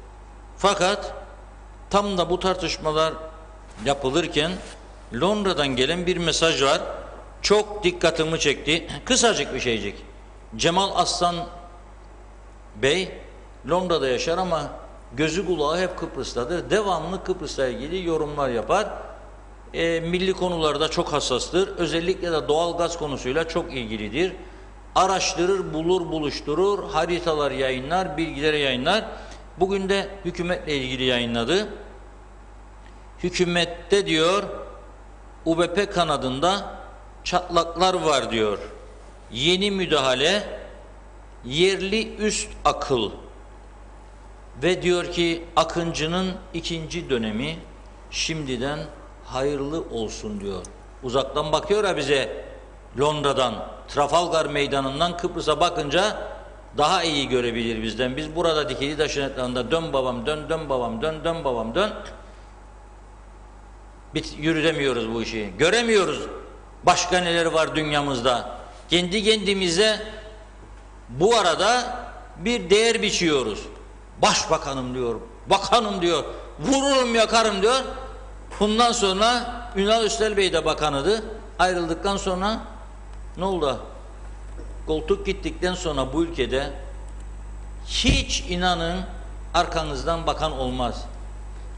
Fakat tam da bu tartışmalar yapılırken Londra'dan gelen bir mesaj var. Çok dikkatimi çekti. Kısacık bir şeycik. Cemal Aslan Bey Londra'da yaşar ama gözü kulağı hep Kıbrıs'tadır. Devamlı Kıbrıs'la ilgili yorumlar yapar. Milli konularda çok hassastır. Özellikle de doğal gaz konusuyla çok ilgilidir. Araştırır, bulur, buluşturur, haritalar yayınlar, bilgileri yayınlar. Bugün de hükümetle ilgili yayınladı. Hükümette diyor, UBP kanadında çatlaklar var diyor. Yeni müdahale, yerli üst akıl ve diyor ki Akıncı'nın 2. dönemi şimdiden hayırlı olsun diyor. Uzaktan bakıyor ya bize Londra'dan, Trafalgar Meydanı'ndan Kıbrıs'a bakınca daha iyi görebilir bizden. Biz burada dikili taşın etrafında dön babam dön, dön babam dön, dön babam dön. Yürütemiyoruz bu işi. Göremiyoruz başka neler var dünyamızda. Kendi kendimize bu arada bir değer biçiyoruz. Başbakanım diyor, bakanım diyor, vururum yakarım diyor. Bundan sonra Ünal Östel Bey de bakanıydı. Ayrıldıktan sonra ne oldu? Koltuk gittikten sonra bu ülkede hiç inanın arkanızdan bakan olmaz.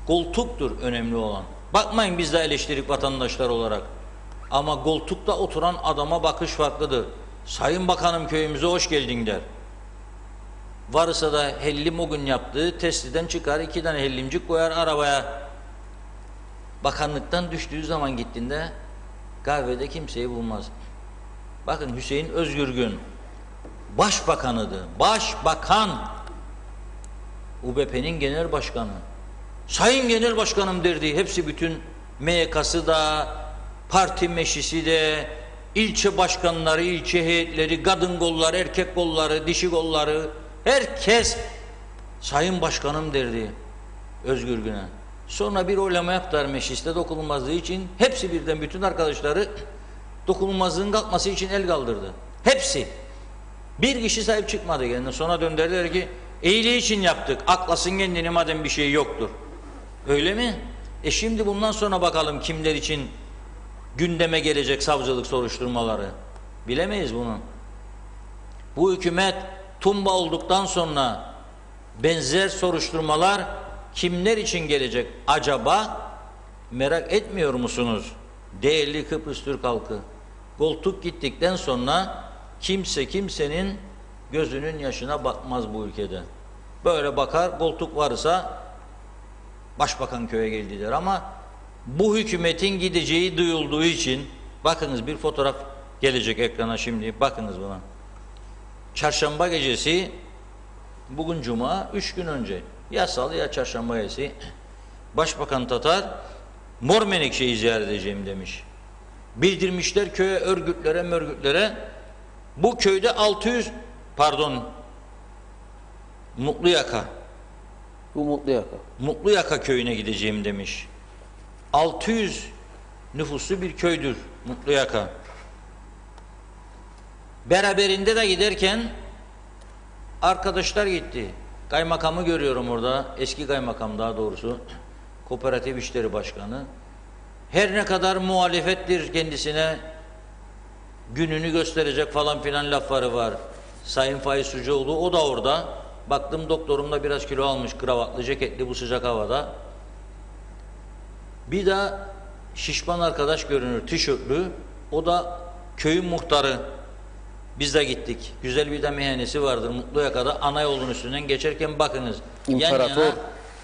Koltuktur önemli olan. Bakmayın biz de eleştirik vatandaşlar olarak. Ama koltukta oturan adama bakış farklıdır. Sayın Bakanım köyümüze hoş geldin der. Varsa da hellim o gün yaptığı testiden çıkar 2 tane hellimcik koyar arabaya. Bakanlıktan düştüğü zaman gittiğinde kahvede kimseyi bulmaz. Bakın Hüseyin Özgürgün başbakanıydı. Başbakan. UBP'nin genel başkanı. Sayın Genel Başkanım derdi. Hepsi bütün MYK'sı da, parti meclisi de, ilçe başkanları, ilçe heyetleri, kadın kolları, erkek kolları, dişi kolları, herkes Sayın Başkanım derdi Özgürgün'e. Sonra bir oylama yaptılar mecliste dokunulmazlığı için. Hepsi birden bütün arkadaşları dokunulmazlığın kalkması için el kaldırdı. Hepsi. Bir kişi sahip çıkmadı kendine. Sonra döndürdüler ki iyiliği için yaptık. Aklasın kendini madem bir şey yoktur. Öyle mi? Şimdi bundan sonra bakalım kimler için gündeme gelecek savcılık soruşturmaları. Bilemeyiz bunu. Bu hükümet tumba olduktan sonra benzer soruşturmalar kimler için gelecek acaba? Merak etmiyor musunuz? Değerli Kıbrıs Türk halkı. Koltuk gittikten sonra kimse kimsenin gözünün yaşına bakmaz bu ülkede. Böyle bakar, koltuk varsa başbakan köye geldi der ama bu hükümetin gideceği duyulduğu için bakınız bir fotoğraf gelecek ekrana şimdi. Bakınız buna. Çarşamba gecesi bugün Cuma 3 gün önce ya Salı ya Çarşamba gecesi Başbakan Tatar Mor Menekşe'yi ziyaret edeceğim demiş. Bildirmişler köye örgütlere bu köyde 600 Mutluyaka. Bu Mutluyaka. Mutluyaka köyüne gideceğim demiş. 600 nüfuslu bir köydür Mutluyaka. Beraberinde de giderken arkadaşlar gitti. Kaymakamı görüyorum orada. Eski kaymakam daha doğrusu. Kooperatif İşleri Başkanı. Her ne kadar muhalefettir kendisine gününü gösterecek falan filan lafları var. Sayın Faiz Sucuoğlu o da orada. Baktım doktorum da biraz kilo almış, kravatlı, ceketli bu sıcak havada. Bir de şişman arkadaş görünür, tişörtlü. O da köyün muhtarı. Biz de gittik. Güzel bir de meyhanesi vardır Mutluyaka'da. Ana yolun üstünden geçerken bakınız. İmparator. Yan yana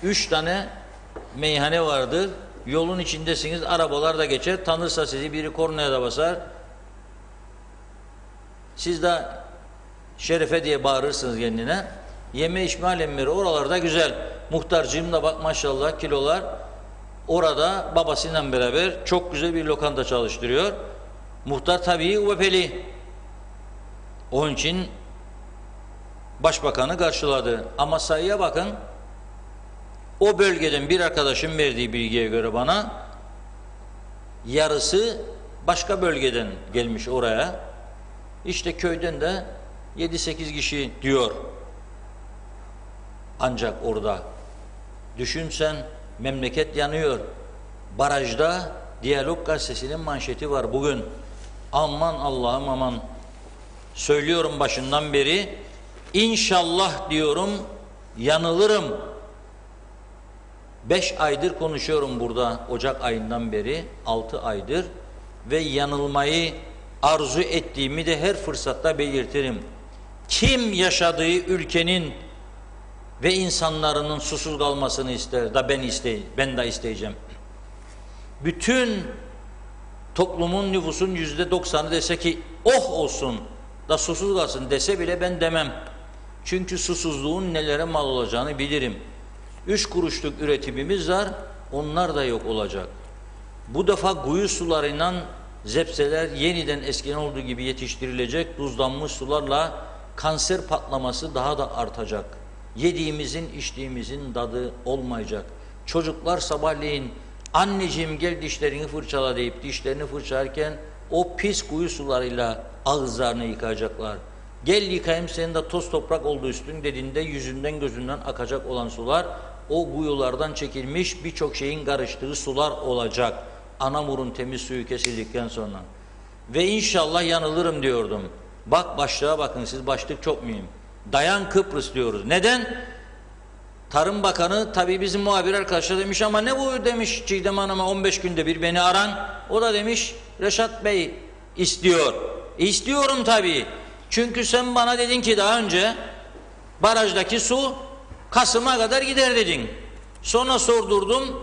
3 tane meyhane vardır. Yolun içindesiniz, arabalar da geçer. Tanırsa sizi biri kornaya da basar. Siz de şerefe diye bağırırsınız kendine. Yeme içme alemleri oralarda güzel. Muhtarcığım da bak maşallah kilolar. Orada babasıyla beraber çok güzel bir lokanta çalıştırıyor. Muhtar tabii UVP'li. Onun için başbakanı karşıladı. Ama sayıya bakın. O bölgeden bir arkadaşım verdiği bilgiye göre bana yarısı başka bölgeden gelmiş oraya. İşte köyden de 7-8 kişi diyor. Ancak orada düşünsen memleket yanıyor. Barajda Diyalog Gazetesi'nin manşeti var bugün. Aman Allah'ım aman. Söylüyorum başından beri. İnşallah diyorum yanılırım. 5 aydır konuşuyorum burada Ocak ayından beri 6 aydır ve yanılmayı arzu ettiğimi de her fırsatta belirtirim. Kim yaşadığı ülkenin ve insanların susuz kalmasını ister da ben de isteyeceğim. Bütün toplumun nüfusun %90'ı dese ki oh olsun da susuz kalsın dese bile ben demem. Çünkü susuzluğun nelere mal olacağını bilirim. 3 kuruşluk üretimimiz var, onlar da yok olacak. Bu defa kuyu sularıyla zepseler yeniden eskiden olduğu gibi yetiştirilecek, tuzlanmış sularla kanser patlaması daha da artacak. Yediğimizin, içtiğimizin tadı olmayacak. Çocuklar sabahleyin anneciğim gel dişlerini fırçala deyip dişlerini fırçalarken o pis kuyu sularıyla ağızlarını yıkayacaklar. Gel yıkayayım senin de toz toprak oldu üstün dediğinde yüzünden gözünden akacak olan sular o kuyulardan çekilmiş birçok şeyin karıştığı sular olacak. Anamur'un temiz suyu kesildikten sonra. Ve inşallah yanılırım diyordum. Bak başlığa bakın siz başlık çok mühim. Dayan Kıbrıs diyoruz. Neden? Tarım Bakanı tabii bizim muhabir arkadaşlar demiş ama ne bu demiş Çiğdem Hanım'a 15 günde bir beni aran. O da demiş Reşat Bey istiyor. İstiyorum tabii. Çünkü sen bana dedin ki daha önce barajdaki su Kasım'a kadar gider dedin. Sonra sordurdum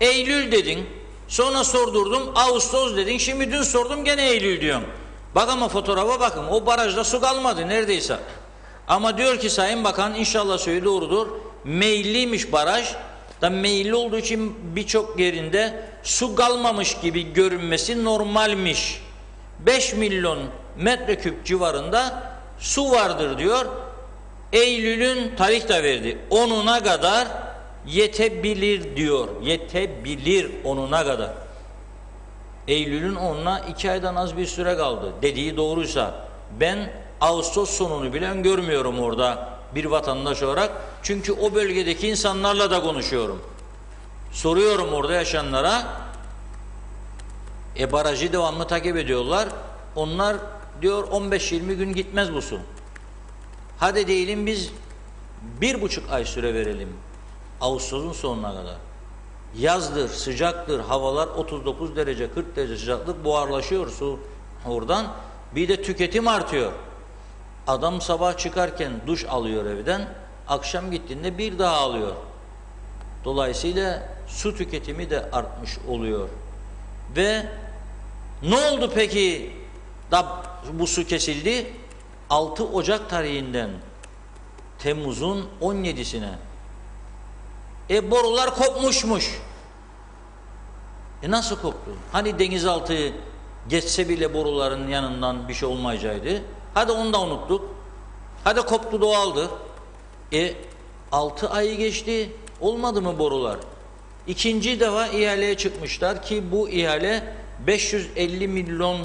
Eylül dedin. Sonra sordurdum Ağustos dedin. Şimdi dün sordum gene Eylül diyorsun. Bak ama fotoğrafa bakın o barajda su kalmadı neredeyse. Ama diyor ki Sayın Bakan inşallah söylediği doğrudur. Meyilliymiş baraj. Da meyilli olduğu için birçok yerinde su kalmamış gibi görünmesi normalmiş. 5 milyon metreküp civarında su vardır diyor. Eylül'ün tarih de verdi. 10'una kadar yetebilir diyor. Yetebilir 10'una kadar. Eylül'ün 10'una 2 aydan az bir süre kaldı. Dediği doğruysa ben Ağustos sonunu bile öngörmüyorum orada bir vatandaş olarak. Çünkü o bölgedeki insanlarla da konuşuyorum. Soruyorum orada yaşayanlara. Barajı devamlı takip ediyorlar. Onlar diyor 15-20 gün gitmez bu su. Hadi diyelim biz 1,5 ay süre verelim. Ağustos'un sonuna kadar. Yazdır, sıcaktır, havalar 39 derece, 40 derece sıcaklık buharlaşıyor su oradan. Bir de tüketim artıyor. Adam sabah çıkarken duş alıyor evden, akşam gittiğinde bir daha alıyor. Dolayısıyla su tüketimi de artmış oluyor. Ve ne oldu peki da bu su kesildi? 6 Ocak tarihinden Temmuz'un 17'sine borular kopmuşmuş. Nasıl koptu? Hani denizaltı geçse bile boruların yanından bir şey olmayacaktı. Hadi onu da unuttuk. Hadi koptu doğaldı. 6 ayı geçti. Olmadı mı borular? İkinci defa ihaleye çıkmışlar ki bu ihale 550 milyon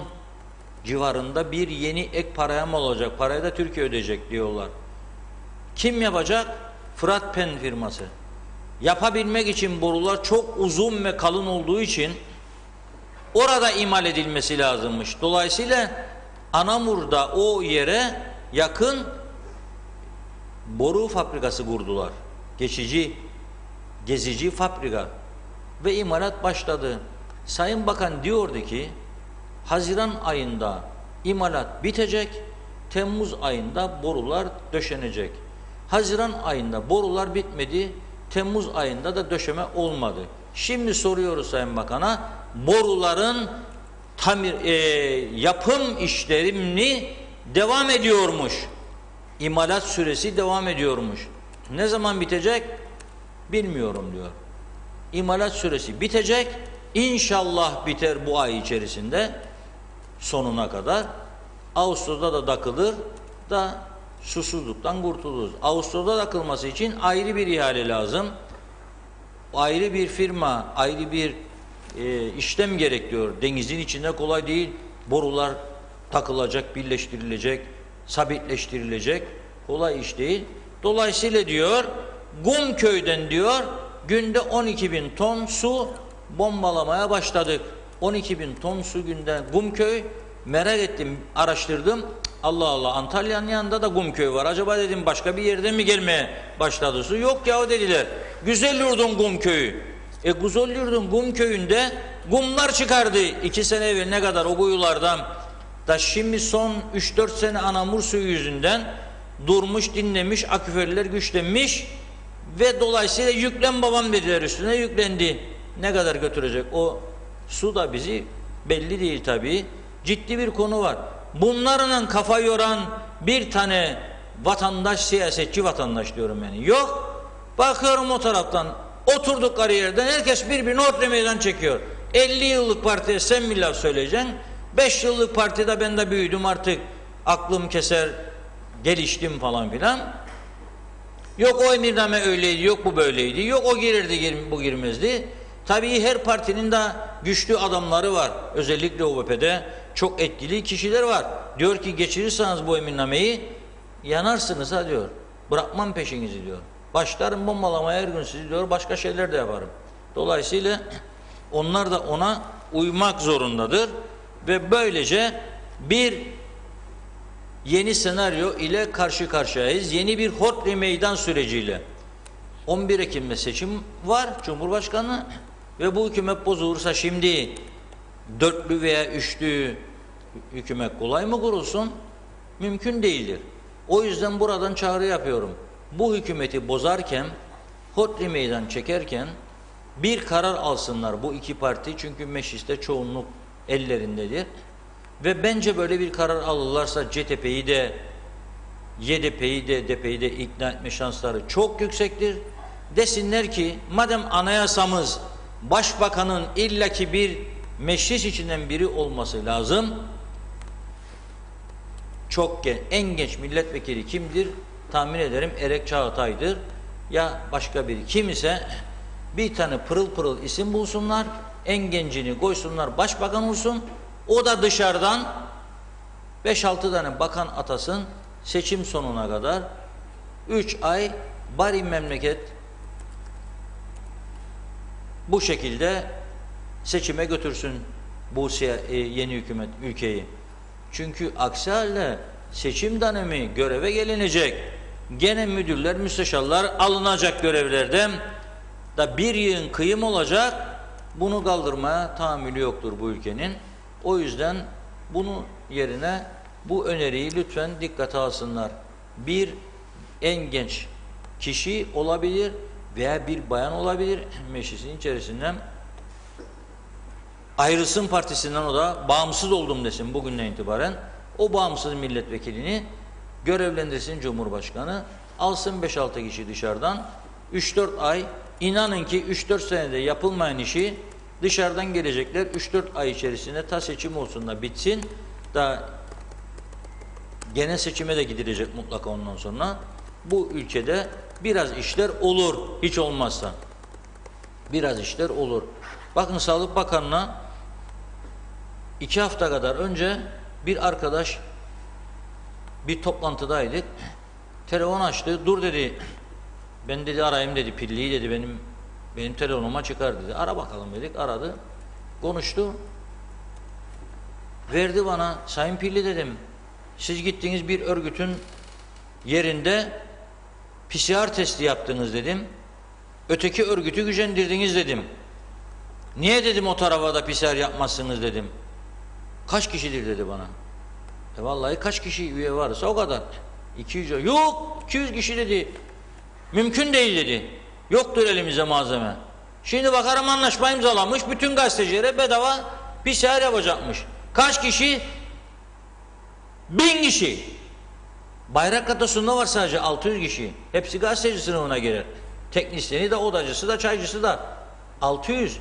civarında bir yeni ek paraya mı olacak? Parayı da Türkiye ödeyecek diyorlar. Kim yapacak? Fırat Pen firması. Yapabilmek için borular çok uzun ve kalın olduğu için orada imal edilmesi lazımmış. Dolayısıyla Anamur'da o yere yakın boru fabrikası kurdular. Gezici fabrika. Ve imalat başladı. Sayın Bakan diyordu ki Haziran ayında imalat bitecek, Temmuz ayında borular döşenecek. Haziran ayında borular bitmedi, Temmuz ayında da döşeme olmadı. Şimdi soruyoruz Sayın Bakan'a, boruların yapım işlemini devam ediyormuş. İmalat süresi devam ediyormuş. Ne zaman bitecek? Bilmiyorum diyor. İmalat süresi bitecek. İnşallah biter bu ay içerisinde sonuna kadar. Ağustos'ta da takılır da susuzluktan kurtuluruz. Ağustos'ta takılması için ayrı bir ihale lazım. Ayrı bir firma, ayrı bir işlem gerekiyor. Denizin içinde kolay değil. Borular takılacak, birleştirilecek, sabitleştirilecek. Kolay iş değil. Dolayısıyla diyor, Gumköy'den diyor, günde 12.000 ton su bombalamaya başladık. 12.000 ton su günde Gumköy. Merak ettim, araştırdım. Allah Allah, Antalya'nın yanında da Gumköy var. Acaba dedim başka bir yerden mi gelmeye başladı su? Yok ya dediler. Güzelyurt'un Gumköy'ü. Güzelyurt'un Gumköy'ünde gumlar çıkardı 2 sene evvel ne kadar o kuyulardan. Da şimdi son 3-4 sene anamur suyu yüzünden durmuş, dinlemiş, aküferler güçlenmiş ve dolayısıyla yüklen babam dediler, üstüne yüklendi. Ne kadar götürecek o su da bizi belli değil tabii. Ciddi bir konu var. Bunlarla kafa yoran bir tane vatandaş, siyasetçi vatandaş diyorum yani. Yok. Bakıyorum o taraftan oturdukları yerden herkes birbirini ortaya meydan çekiyor. 50 yıllık partiye sen mi laf söyleyeceksin? 5 yıllık partide ben de büyüdüm artık aklım keser, geliştim falan filan. Yok o emirname öyleydi, yok bu böyleydi, yok o girirdi, bu girmezdi. Tabii her partinin de güçlü adamları var. Özellikle OBP'de çok etkili kişiler var. Diyor ki geçirirseniz bu emirnameyi yanarsınız ha diyor. Bırakmam peşinizi diyor. Başlarım bombalamaya her gün sizi diyor. Başka şeyler de yaparım. Dolayısıyla onlar da ona uymak zorundadır. Ve böylece bir yeni senaryo ile karşı karşıyayız. Yeni bir hodri meydan süreciyle. 11 Ekim'de seçim var, Cumhurbaşkanı ve bu hükümet bozulursa şimdi dörtlü veya üçlü hükümet kolay mı kurulsun? Mümkün değildir. O yüzden buradan çağrı yapıyorum. Bu hükümeti bozarken, hodri meydan çekerken bir karar alsınlar bu iki parti, çünkü mecliste çoğunluk ellerindedir. Ve bence böyle bir karar alırlarsa CTP'yi de, YDP'yi de, DP'yi de ikna etme şansları çok yüksektir. Desinler ki madem anayasamız başbakanın illaki bir meclis içinden biri olması lazım, en genç milletvekili kimdir? Tahmin ederim Erek Çağatay'dır. Ya başka biri. Kim ise bir tane pırıl pırıl isim bulsunlar, en gencini koysunlar, başbakan olsun. O da dışarıdan 5-6 tane bakan atasın, seçim sonuna kadar 3 ay bari memleket bu şekilde seçime götürsün bu yeni hükümet ülkeyi. Çünkü aksi halde seçim dönemi göreve gelinecek. Gene müdürler, müsteşarlar alınacak görevlerden da bir yığın kıyım olacak. Bunu kaldırmaya tahammülü yoktur bu ülkenin. O yüzden bunun yerine bu öneriyi lütfen dikkate alsınlar. Bir en genç kişi olabilir veya bir bayan olabilir meclisin içerisinden. Ayrılsın partisinden, o da bağımsız oldum desin bugünden itibaren. O bağımsız milletvekilini görevlendirsin Cumhurbaşkanı. Alsın 5-6 kişi dışarıdan. 3-4 ay, inanın ki 3-4 senede yapılmayan işi dışarıdan gelecekler. 3-4 ay içerisinde ta seçim olsun da bitsin. Da genel seçime de gidilecek mutlaka ondan sonra. Bu ülkede biraz işler olur, hiç olmazsa. Biraz işler olur. Bakın Sağlık Bakanı'na 2 hafta kadar önce bir arkadaş bir toplantıdaydık. Telefon açtı. Dur dedi. Ben dedi arayayım dedi. Pilliyi dedi benim telefonuma çıkar dedi. Ara bakalım dedik. Aradı. Konuştu. Verdi bana. Sayın Pilli dedim. Siz gittiğiniz bir örgütün yerinde PCR testi yaptınız dedim. Öteki örgütü gücendirdiniz dedim. Niye dedim o tarafa da PCR yapmazsınız dedim. Kaç kişidir dedi bana. Vallahi kaç kişi üye varsa o kadar. 200, yok 200 kişi dedi. Mümkün değil dedi. Yoktur elimize malzeme. Şimdi bakarım anlaşma imzalamış, bütün gazetecilere bedava PCR yapacakmış. Kaç kişi? 1000 kişi. Bayraklı'da sunma var sadece 600 kişi. Hepsi gazeteci sınıfına girer. Teknisyeni de, odacısı da, çaycısı da 600.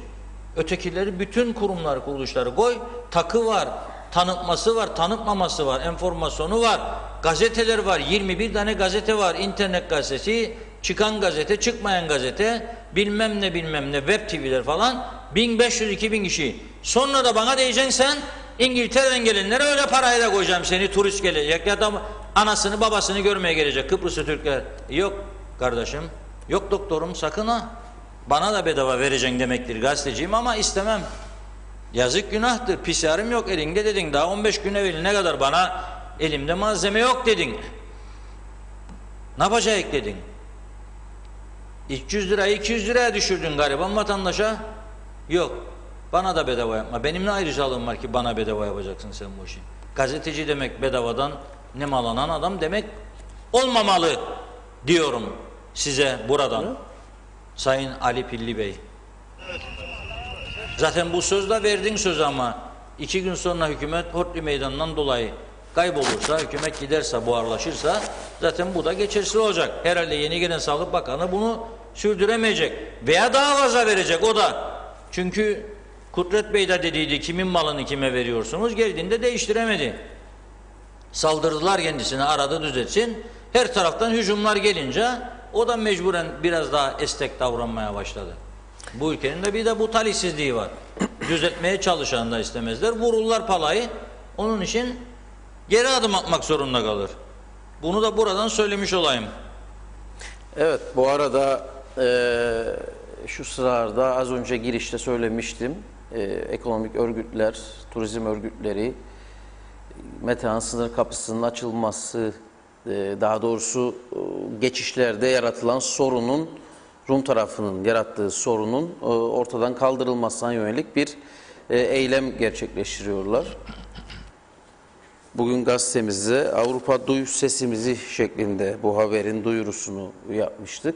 Ötekileri bütün kurumlar, kuruluşları koy. Takı var, tanıtması var, tanıtmaması var, enformasyonu var. Gazeteler var, 21 tane gazete var. İnternet gazetesi, çıkan gazete, çıkmayan gazete, bilmem ne bilmem ne, web TV'ler falan. 1500-2000 kişi. Sonra da bana diyeceksin sen, İngiltere'den gelenlere öyle parayı da koyacağım, seni turist gelecek ya da anasını babasını görmeye gelecek Kıbrıslı Türkler. Yok kardeşim, yok doktorum, sakın ha. Bana da bedava vereceksin demektir, gazeteciyim ama istemem. Yazık, günahtır. PCR'ım yok elinde dedin. Daha 15 gün evvel ne kadar bana elimde malzeme yok dedin. Ne yapacağız dedin. 300 lirayı 200 liraya düşürdün gariban vatandaşa. Yok. Bana da bedava yapma. Benim ne ayrıcalığım var ki bana bedava yapacaksın sen bu işi. Gazeteci demek bedavadan nemalanan adam demek olmamalı diyorum size buradan. Sayın Ali Pilli Bey. Zaten bu sözle verdin sözü ama 2 gün sonra hükümet Horthy Meydanı'ndan dolayı kaybolursa, hükümet giderse, buharlaşırsa zaten bu da geçersiz olacak. Herhalde yeni gelen Sağlık Bakanı bunu sürdüremeyecek veya daha fazla verecek o da. Çünkü Kudret Bey de dediydi, kimin malını kime veriyorsunuz, geldiğinde değiştiremedi. Saldırdılar kendisine, aradı düzeltsin. Her taraftan hücumlar gelince o da mecburen biraz daha esnek davranmaya başladı. Bu ülkenin de bir de bu talihsizliği var. Düzeltmeye çalışan da istemezler. Vururlar palayı. Onun için geri adım atmak zorunda kalır. Bunu da buradan söylemiş olayım. Evet, bu arada şu sıralarda az önce girişte söylemiştim. Ekonomik örgütler, turizm örgütleri, Metehan sınır kapısının açılması, daha doğrusu geçişlerde yaratılan sorunun, Rum tarafının yarattığı sorunun ortadan kaldırılmasına yönelik bir eylem gerçekleştiriyorlar. Bugün gazetemizde Avrupa Duy Sesimizi şeklinde bu haberin duyurusunu yapmıştık.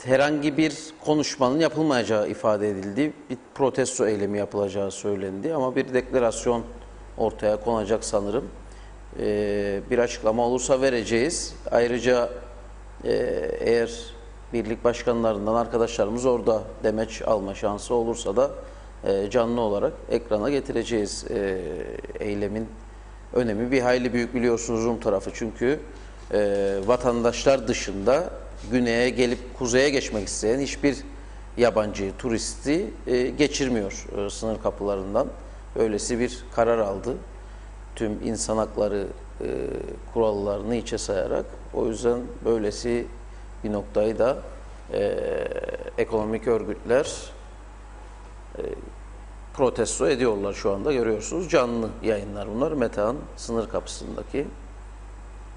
Herhangi bir konuşmanın yapılmayacağı ifade edildi. Bir protesto eylemi yapılacağı söylendi ama bir deklarasyon ortaya konacak sanırım. Bir açıklama olursa vereceğiz. Ayrıca eğer birlik başkanlarından arkadaşlarımız orada demeç alma şansı olursa da canlı olarak ekrana getireceğiz. Eylemin önemi bir hayli büyük biliyorsunuz Rum tarafı, çünkü vatandaşlar dışında güneye gelip kuzeye geçmek isteyen hiçbir yabancı turisti geçirmiyor sınır kapılarından. Öylesi bir karar aldı. Tüm insan hakları kurallarını hiçe sayarak. O yüzden böylesi bir noktayı da ekonomik örgütler protesto ediyorlar şu anda, görüyorsunuz. Canlı yayınlar bunlar. Metehan sınır kapısındaki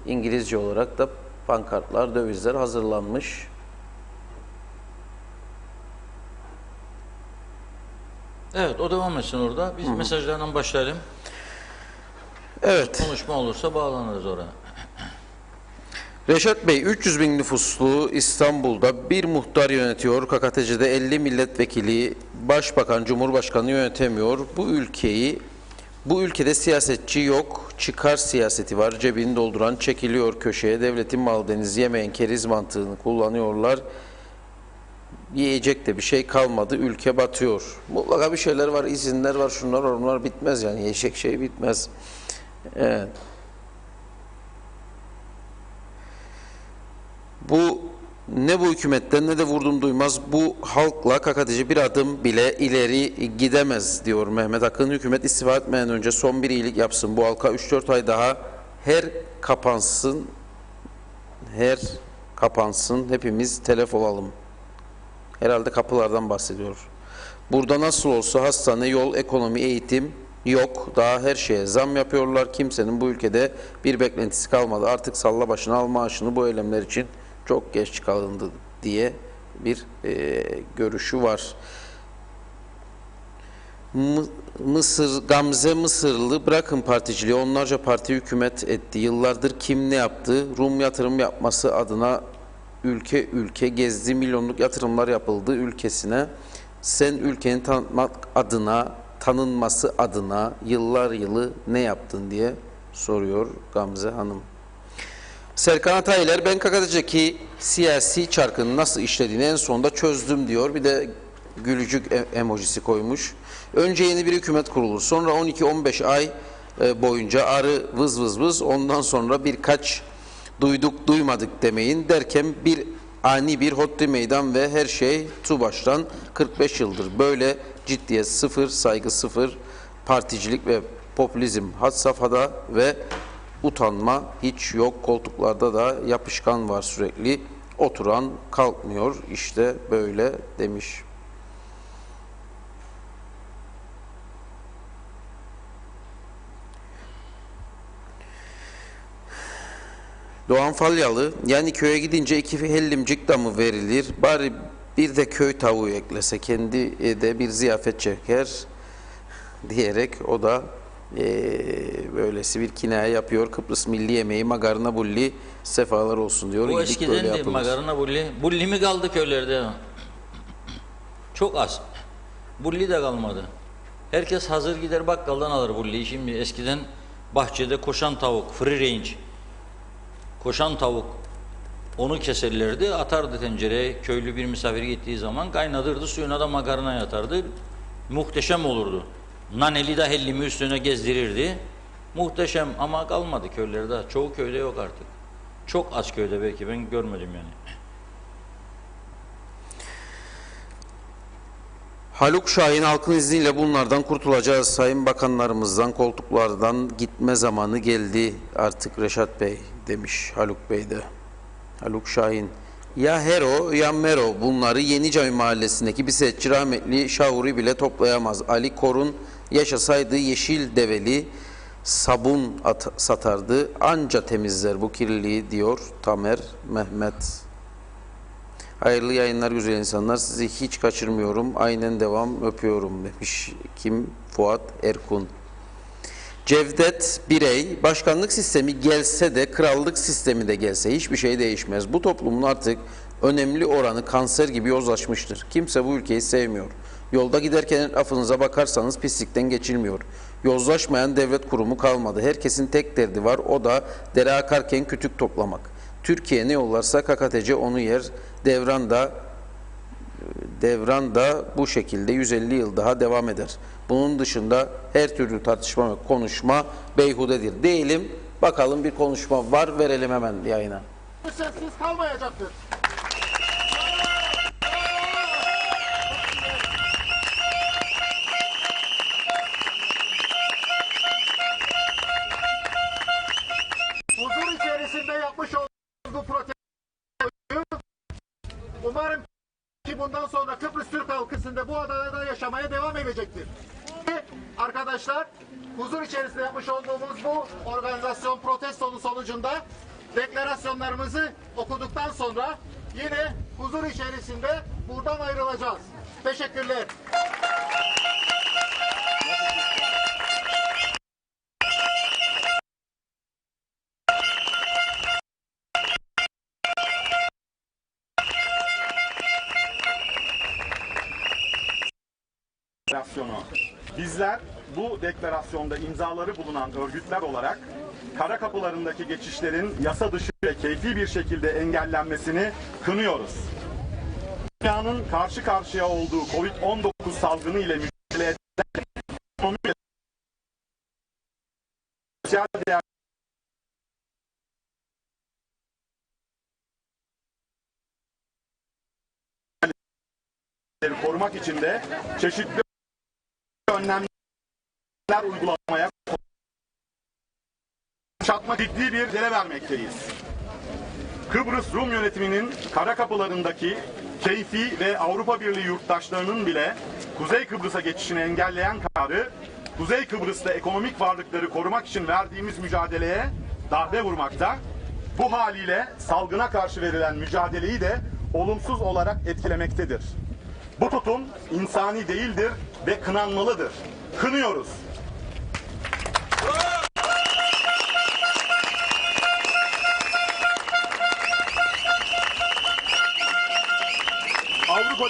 İngilizce olarak da pankartlar, dövizler hazırlanmış. Evet, o devam etsin orada. Biz mesajlardan başlayalım. Evet. Konuşma olursa bağlanırız oraya. Reşat Bey, 300 bin nüfuslu İstanbul'da bir muhtar yönetiyor. KKTC'de 50 milletvekili, başbakan, cumhurbaşkanı yönetemiyor. Bu ülkede siyasetçi yok, çıkar siyaseti var. Cebini dolduran çekiliyor köşeye. Devletin mal denizi yemeyen keriz mantığını kullanıyorlar. Yiyecek de bir şey kalmadı. Ülke batıyor. Mutlaka bir şeyler var, izinler var, şunlar onlar bitmez yani. Yiyecek şey bitmez. Evet. Bu ne bu hükümetten ne de vurdum duymaz, bu halkla KKTC bir adım bile ileri gidemez diyor Mehmet Akın. Hükümet istifa etmeden önce son bir iyilik yapsın. Bu halka 3-4 ay daha her kapansın hepimiz telef olalım. Herhalde kapılardan bahsediyor. Burada nasıl olsa hastane, yol, ekonomi, eğitim yok. Daha her şeye zam yapıyorlar. Kimsenin bu ülkede bir beklentisi kalmadı. Artık salla başını al maaşını, bu eylemler için çok geç kalındı diye bir görüşü var. Gamze Mısırlı, bırakın particiliği, onlarca parti hükümet etti. Yıllardır kim ne yaptı? Rum yatırım yapması adına ülke ülke gezdi, milyonluk yatırımlar yapıldı ülkesine. Sen ülkenin tanınması adına yıllar yılı ne yaptın diye soruyor Gamze Hanım. Serkan Atayler, ben KKTC'deki siyasi çarkının nasıl işlediğini en sonunda çözdüm diyor. Bir de gülücük emojisi koymuş. Önce yeni bir hükümet kurulur. Sonra 12-15 ay boyunca arı vız vız vız, ondan sonra birkaç duyduk duymadık demeyin derken ani bir hodri meydan ve her şey tu baştan. 45 yıldır böyle ciddiyet sıfır, saygı sıfır, particilik ve popülizm had safhada ve utanma hiç yok. Koltuklarda da yapışkan var sürekli. Oturan kalkmıyor. İşte böyle demiş. Doğan Falyalı, yani köye gidince 2 hellimcik da mı verilir? Bari bir de köy tavuğu eklese, kendi de bir ziyafet çeker diyerek o da böylesi bir kinaye yapıyor. Kıbrıs milli yemeği magarna bulli sefalar olsun diyor. Bu eskiden de magarna bulli. Bulli mi kaldı köylerde? Çok az. Bulli de kalmadı. Herkes hazır gider bakkaldan alır bulliyi. Şimdi eskiden bahçede koşan tavuk, free range, koşan tavuk, onu keserlerdi, atardı tencereye. Köylü bir misafir gittiği zaman kaynatırdı, suyuna da makarna yatardı. Muhteşem olurdu. Naneli de hellimi üstüne gezdirirdi. Muhteşem, ama kalmadı köylerde. Çoğu köyde yok artık. Çok az köyde, belki ben görmedim yani. Haluk Şahin, halkın izniyle bunlardan kurtulacağız. Sayın bakanlarımızdan koltuklardan gitme zamanı geldi artık Reşat Bey demiş Haluk Bey de. Haluk Şahin, ya Hero ya Mero bunları Yenicami mahallesindeki bisikletçi rahmetli Şahuri bile toplayamaz. Ali Korun yaşasaydı yeşil develi sabun satardı, anca temizler bu kirliliği diyor Tamer Mehmet. Hayırlı yayınlar güzel insanlar, sizi hiç kaçırmıyorum, aynen devam, öpüyorum demiş. Kim? Fuat Erkun. Cevdet Birey, başkanlık sistemi gelse de krallık sistemi de gelse hiçbir şey değişmez. Bu toplumun artık önemli oranı kanser gibi yozlaşmıştır. Kimse bu ülkeyi sevmiyor. Yolda giderken etrafınıza bakarsanız pislikten geçilmiyor. Yozlaşmayan devlet kurumu kalmadı. Herkesin tek derdi var, o da dere akarken kütük toplamak. Türkiye ne yollarsa KKTC onu yer. Devran da bu şekilde 150 yıl daha devam eder. Bunun dışında her türlü tartışma ve konuşma beyhudedir. Diyelim, bakalım bir konuşma var, verelim hemen yayına. Sessiz kalmayacaktır. Huzur içerisinde yapmış olduğu protestoyu umarım ki bundan sonra Kıbrıs Türk halkısında bu adada yaşamaya devam edecektir. Arkadaşlar, huzur içerisinde yapmış olduğumuz bu organizasyon protestonun sonucunda deklarasyonlarımızı okuduktan sonra yine huzur içerisinde buradan ayrılacağız. Teşekkürler. Bizler bu deklarasyonda imzaları bulunan örgütler olarak kara kapılarındaki geçişlerin yasa dışı ve keyfi bir şekilde engellenmesini kınıyoruz. Dünyanın karşı karşıya olduğu Covid-19 salgını ile mücadele eden ekonomi ve sosyal değerleri korumak için de çeşitli önlemler uygulamaya çatma ciddi bir dile vermekteyiz. Kıbrıs Rum yönetiminin kara kapılarındaki keyfi ve Avrupa Birliği yurttaşlarının bile Kuzey Kıbrıs'a geçişini engelleyen kararı, Kuzey Kıbrıs'ta ekonomik varlıkları korumak için verdiğimiz mücadeleye darbe vurmakta. Bu haliyle salgına karşı verilen mücadeleyi de olumsuz olarak etkilemektedir. Bu tutum insani değildir ve kınanmalıdır. Kınıyoruz.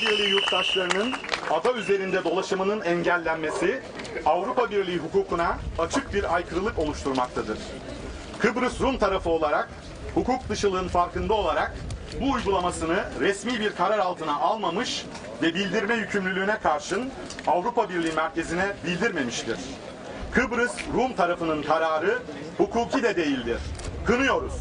Birliği yurttaşlarının ada üzerinde dolaşımının engellenmesi Avrupa Birliği hukukuna açık bir aykırılık oluşturmaktadır. Kıbrıs Rum tarafı olarak hukuk dışılığın farkında olarak bu uygulamasını resmi bir karar altına almamış ve bildirme yükümlülüğüne karşın Avrupa Birliği merkezine bildirmemiştir. Kıbrıs Rum tarafının kararı hukuki de değildir. Kınıyoruz.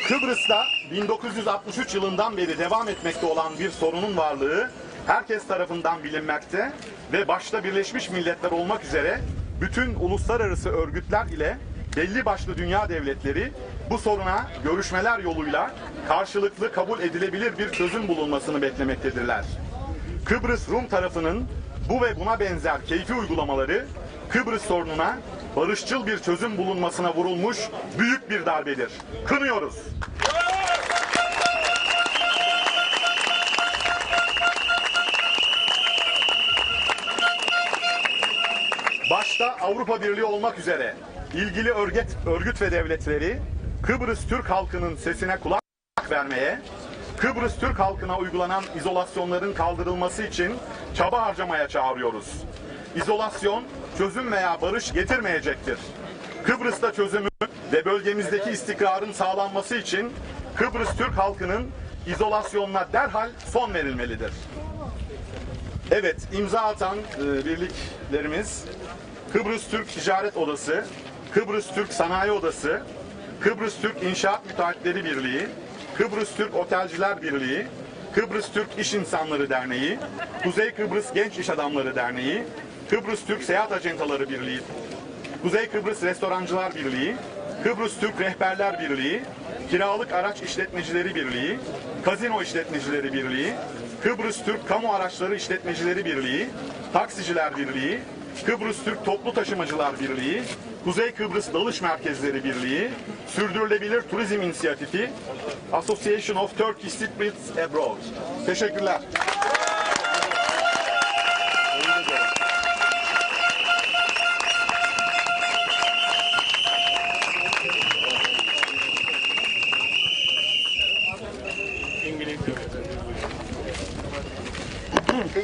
Kıbrıs'ta 1963 yılından beri devam etmekte olan bir sorunun varlığı herkes tarafından bilinmekte ve başta Birleşmiş Milletler olmak üzere bütün uluslararası örgütler ile belli başlı dünya devletleri bu soruna görüşmeler yoluyla karşılıklı kabul edilebilir bir çözüm bulunmasını beklemektedirler. Kıbrıs Rum tarafının bu ve buna benzer keyfi uygulamaları Kıbrıs sorununa barışçıl bir çözüm bulunmasına vurulmuş büyük bir darbedir. Kınıyoruz. Başta Avrupa Birliği olmak üzere ilgili örgüt ve devletleri Kıbrıs Türk halkının sesine kulak vermeye, Kıbrıs Türk halkına uygulanan izolasyonların kaldırılması için çaba harcamaya çağırıyoruz. İzolasyon çözüm veya barış getirmeyecektir. Kıbrıs'ta çözümü ve bölgemizdeki istikrarın sağlanması için Kıbrıs Türk halkının izolasyonuna derhal son verilmelidir. Evet, imza atan birliklerimiz Kıbrıs Türk Ticaret Odası, Kıbrıs Türk Sanayi Odası, Kıbrıs Türk İnşaat Müteahhitleri Birliği, Kıbrıs Türk Otelciler Birliği, Kıbrıs Türk İş İnsanları Derneği, Kuzey Kıbrıs Genç İş Adamları Derneği, Kıbrıs Türk Seyahat Acentaları Birliği, Kuzey Kıbrıs Restorancılar Birliği, Kıbrıs Türk Rehberler Birliği, Kiralık Araç İşletmecileri Birliği, Kazino İşletmecileri Birliği, Kıbrıs Türk Kamu Araçları İşletmecileri Birliği, Taksiciler Birliği, Kıbrıs Türk Toplu Taşımacılar Birliği, Kuzey Kıbrıs Dalış Merkezleri Birliği, Sürdürülebilir Turizm İnisiyatifi, Association of Turkish Cypriots Abroad. Teşekkürler.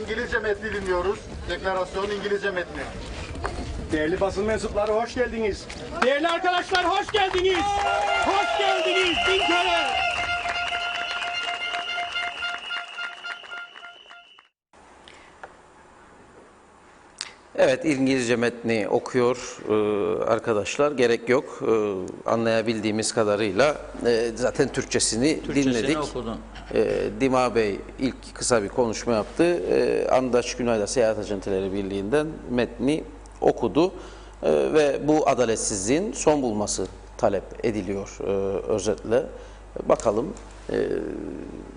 İngilizce metni dinliyoruz. Deklarasyon İngilizce metni. Değerli basın mensupları hoş geldiniz. Değerli arkadaşlar hoş geldiniz. Hoş geldiniz bin kere. Evet, İngilizce metni okuyor arkadaşlar. Gerek yok. Anlayabildiğimiz kadarıyla zaten Türkçesini dinledik. Okudun. Dima Bey ilk kısa bir konuşma yaptı. Andaç Günayda Seyahat Acenteleri Birliği'nden metni okudu. Ve bu adaletsizliğin son bulması talep ediliyor özetle. Bakalım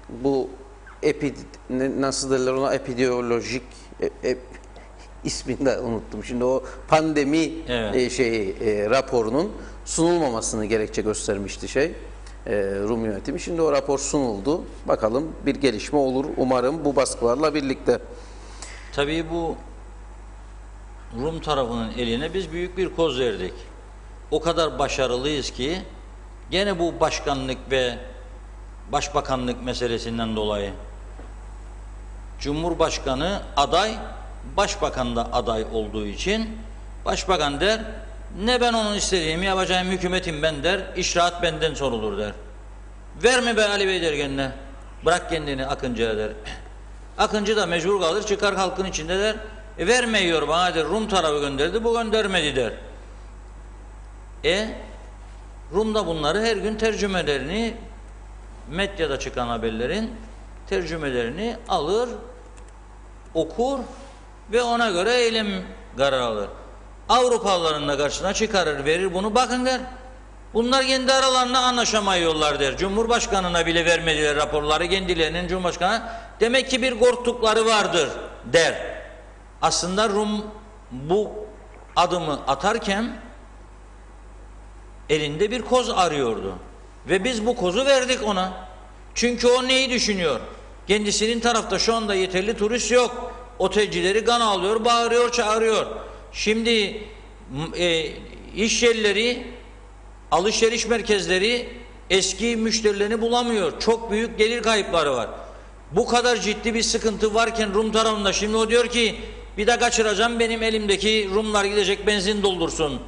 bu nasıl derler ona, epidemiolojik ismini de unuttum. Şimdi o pandemi raporunun sunulmamasını gerekçe göstermişti Rum yönetimi. Şimdi o rapor sunuldu. Bakalım bir gelişme olur. Umarım bu baskılarla birlikte. Tabii bu Rum tarafının eline biz büyük bir koz verdik. O kadar başarılıyız ki gene bu başkanlık ve başbakanlık meselesinden dolayı Cumhurbaşkanı aday, Başbakan da aday olduğu için Başbakan der, ne ben onun istediğimi yapacağım, hükümetim ben der, işraat benden sorulur der. Verme be Ali Bey der kendine, bırak kendini Akıncı'ya der. Akıncı da mecbur kalır, çıkar halkın içinde der, vermiyor bana der, Rum tarafı gönderdi, bu göndermedi der. Rum da bunları her gün tercümelerini, medyada çıkan haberlerin tercümelerini alır, okur ve ona göre eylem kararı alır. Avrupalıların da karşısına çıkarır, verir bunu, bakın der. Bunlar kendi aralarında anlaşamıyorlar der. Cumhurbaşkanına bile vermediler raporları, kendilerinin Cumhurbaşkanı. Demek ki bir korktukları vardır der. Aslında Rum bu adımı atarken elinde bir koz arıyordu. Ve biz bu kozu verdik ona. Çünkü o neyi düşünüyor? Kendisinin tarafta şu anda yeterli turist yok. Otelcileri kan alıyor, bağırıyor, çağırıyor. Şimdi iş yerleri, alışveriş merkezleri eski müşterilerini bulamıyor. Çok büyük gelir kayıpları var. Bu kadar ciddi bir sıkıntı varken Rum tarafında şimdi o diyor ki bir de kaçıracağım, benim elimdeki Rumlar gidecek benzin doldursun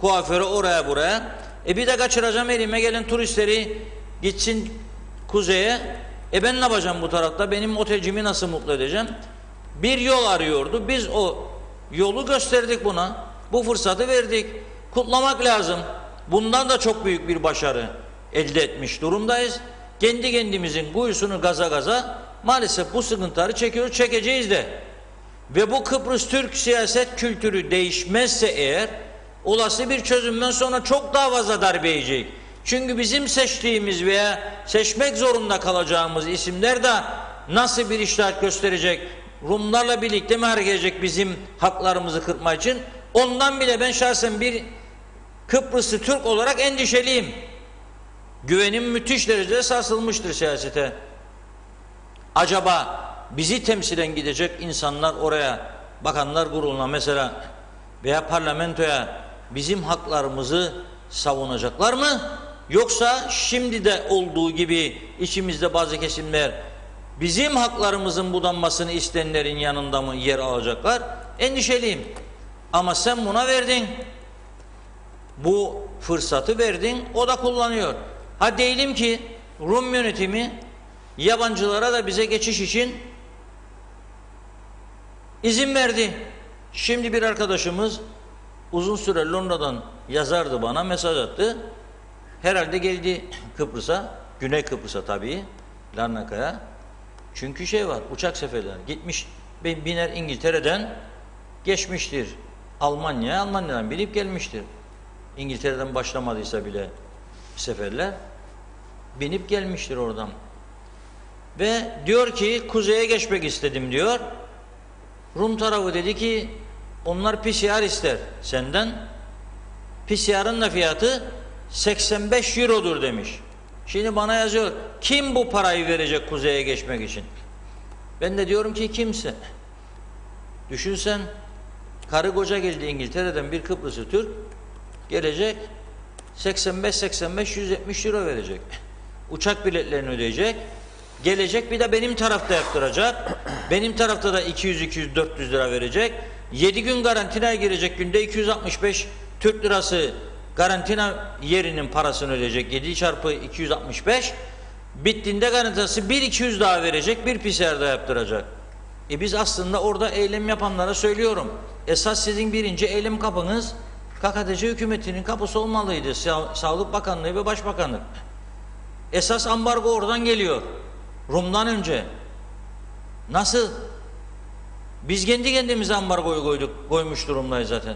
kuaföre oraya buraya. Bir de kaçıracağım, elime gelen turistleri gitsin kuzeye. Ben ne yapacağım bu tarafta? Benim otelcimi nasıl mutlu edeceğim? Bir yol arıyordu. Biz o yolu gösterdik buna. Bu fırsatı verdik. Kutlamak lazım. Bundan da çok büyük bir başarı elde etmiş durumdayız. Kendi kendimizin kuyusunu gaza gaza maalesef bu sıkıntıları çekiyoruz, çekeceğiz de. Ve bu Kıbrıs Türk siyaset kültürü değişmezse eğer olası bir çözümden sonra çok daha fazla darbe yiyecek. Çünkü bizim seçtiğimiz veya seçmek zorunda kalacağımız isimler de nasıl bir iştahat gösterecek, Rumlarla birlikte mi hareket edecek bizim haklarımızı kırpmak için? Ondan bile ben şahsen bir Kıbrıslı Türk olarak endişeliyim. Güvenim müthiş derecede sarsılmıştır siyasete. Acaba bizi temsilen gidecek insanlar oraya, bakanlar kuruluna mesela veya parlamentoya bizim haklarımızı savunacaklar mı? Yoksa şimdi de olduğu gibi içimizde bazı kesimler bizim haklarımızın budanmasını isteyenlerin yanında mı yer alacaklar? Endişeliyim. Ama sen buna verdin. Bu fırsatı verdin, o da kullanıyor. Ha diyelim ki Rum yönetimi yabancılara da bize geçiş için izin verdi. Şimdi bir arkadaşımız uzun süre Londra'dan yazardı, bana mesaj attı. Herhalde geldi Kıbrıs'a, Güney Kıbrıs'a tabii, Larnaka'ya. Çünkü şey var, uçak seferleri gitmiş, biner İngiltere'den geçmiştir Almanya'ya, Almanya'dan binip gelmiştir. İngiltere'den başlamadıysa bile seferler binip gelmiştir oradan. Ve diyor ki kuzeye geçmek istedim diyor. Rum tarafı dedi ki onlar PCR ister senden. PCR'ın da fiyatı 85 eurodur demiş. Şimdi bana yazıyor, kim bu parayı verecek kuzeye geçmek için? Ben de diyorum ki kimse. Düşünsen, karı koca geldi İngiltere'den, bir Kıbrıslı Türk gelecek, 85-170 euro verecek. Uçak biletlerini ödeyecek. Gelecek, bir de benim tarafta yaptıracak. Benim tarafta da 200-400 lira verecek. 7 gün karantinaya girecek, günde 265 Türk lirası karantina yerinin parasını ödeyecek. 7 çarpı 265. Bittiğinde karantinası 1-200 daha verecek. Bir PCR daha yaptıracak. Biz aslında orada eylem yapanlara söylüyorum. Esas sizin birinci eylem kapınız KKTC hükümetinin kapısı olmalıydı. Sağlık Bakanlığı ve Başbakanlık. Esas ambargo oradan geliyor. Rum'dan önce. Nasıl? Biz kendi kendimize ambargoyu koymuş durumdayız zaten.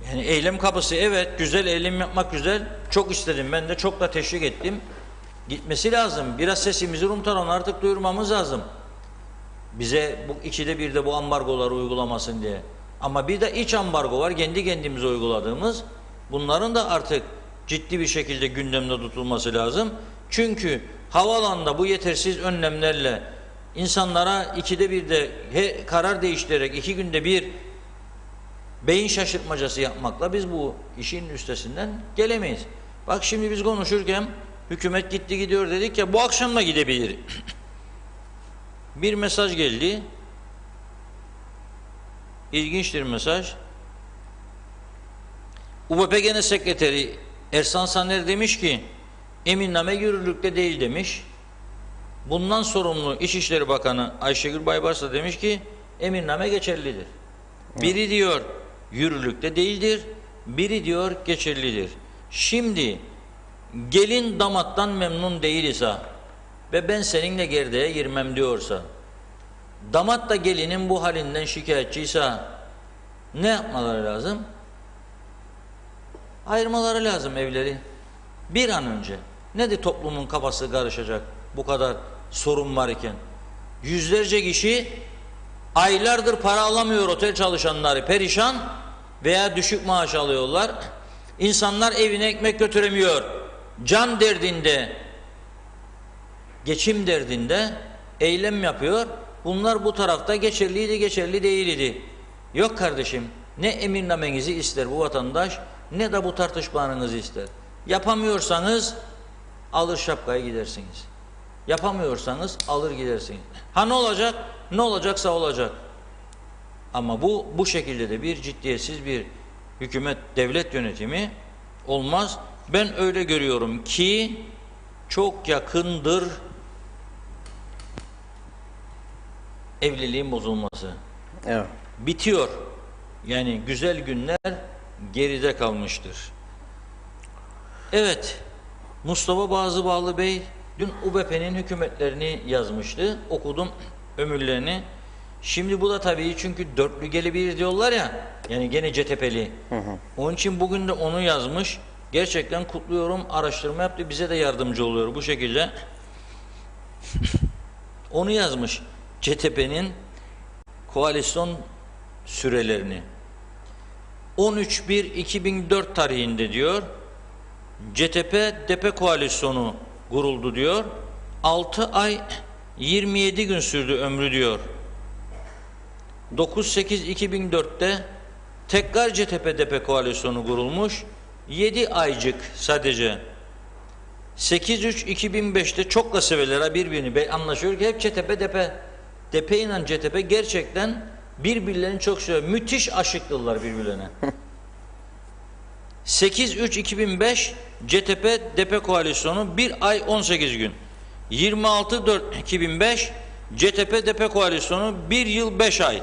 Yani eylem kapısı, evet, güzel, eylem yapmak güzel. Çok istedim, ben de çok da teşvik ettim. Gitmesi lazım. Biraz sesimizi Rum tarafına artık duyurmamız lazım. Bize bu ikide bir de bu ambargoları uygulamasın diye. Ama bir de iç ambargo var, kendi kendimize uyguladığımız. Bunların da artık ciddi bir şekilde gündemde tutulması lazım. Çünkü havaalanında bu yetersiz önlemlerle insanlara ikide bir de karar değiştirerek 2 günde bir beyin şaşırtmacası yapmakla biz bu işin üstesinden gelemeyiz. Bak şimdi biz konuşurken hükümet gitti gidiyor dedik ya, bu akşam da gidebilir. Bir mesaj geldi. İlginçtir mesaj. UBP Genel Sekreteri Ersan Saner demiş ki eminname yürürlükte değil demiş. Bundan sorumlu İçişleri Bakanı Ayşegül Baybars da demiş ki eminname geçerlidir. Biri diyor yürürlükte değildir, biri diyor geçerlidir. Şimdi gelin damattan memnun değilse ve ben seninle gerdeğe girmem diyorsa, damat da gelinin bu halinden şikayetçiyse ne yapmaları lazım? Ayırmaları lazım evleri. Bir an önce. Ne de toplumun kafası karışacak bu kadar sorun var iken. Yüzlerce kişi aylardır para alamıyor, otel çalışanları perişan veya düşük maaş alıyorlar. İnsanlar evine ekmek götüremiyor. Can derdinde, geçim derdinde eylem yapıyor. Bunlar bu tarafta geçerliydi, geçerli değildi. Yok kardeşim, Ne emirnamenizi ister bu vatandaş, ne de bu tartışmanızı ister. Yapamıyorsanız alır şapkayı gidersiniz. Yapamıyorsanız alır gidersiniz. Ha ne olacak? Ne olacaksa olacak. Ama bu şekilde de bir ciddiyetsiz bir hükümet, devlet yönetimi olmaz. Ben öyle görüyorum ki çok yakındır evliliğin bozulması. Evet. Bitiyor. Yani güzel günler geride kalmıştır. Evet, Mustafa Bazıbağlı Bey dün UBP'nin hükümetlerini yazmıştı. Okudum ömürlerini. Şimdi bu da tabii çünkü dörtlü gelebilir diyorlar ya, yani gene CTP'li. Onun için bugün de onu yazmış. Gerçekten kutluyorum, araştırma yaptı, bize de yardımcı oluyor bu şekilde. Onu yazmış, CTP'nin koalisyon sürelerini. 13.1.2004 tarihinde diyor, CTP-DP koalisyonu kuruldu diyor. 6 ay 27 gün sürdü ömrü diyor. 9-8-2004'te tekrar CTP-DP koalisyonu kurulmuş. 7 aycık sadece. 8-3-2005'te çok da severler birbirini anlaşıyor ki hep CTP-DP. DP ile CTP gerçekten birbirlerini çok seviyor. Müthiş aşıklılar birbirlerine. 8-3-2005 CTP-DP koalisyonu 1 ay 18 gün. 26-4-2005 CTP-DP koalisyonu 1 yıl 5 ay.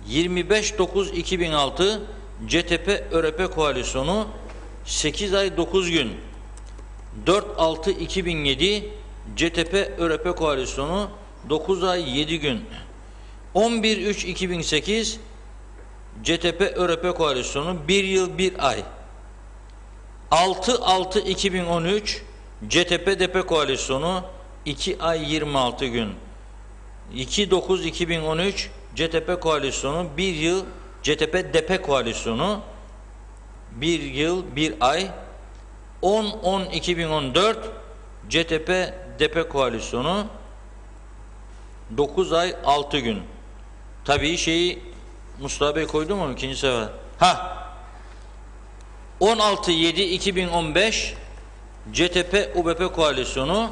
25-9-2006 CTP-ÖRP koalisyonu 8 ay 9 gün. 4-6-2007 CTP-ÖRP koalisyonu 9 ay 7 gün. 11-3-2008 CTP-ÖRP koalisyonu 1 yıl 1 ay. 6-6-2013 CTP-DP koalisyonu 2 ay 26 gün. 2-9-2013 CTP koalisyonu 1 yıl, CTP-DP koalisyonu 1 yıl 1 ay. 10-10-2014 CTP-DP koalisyonu 9 ay 6 gün. Tabii şeyi Mustafa Bey koydu mu ikinci sefer? 16-7-2015 CTP-UBP koalisyonu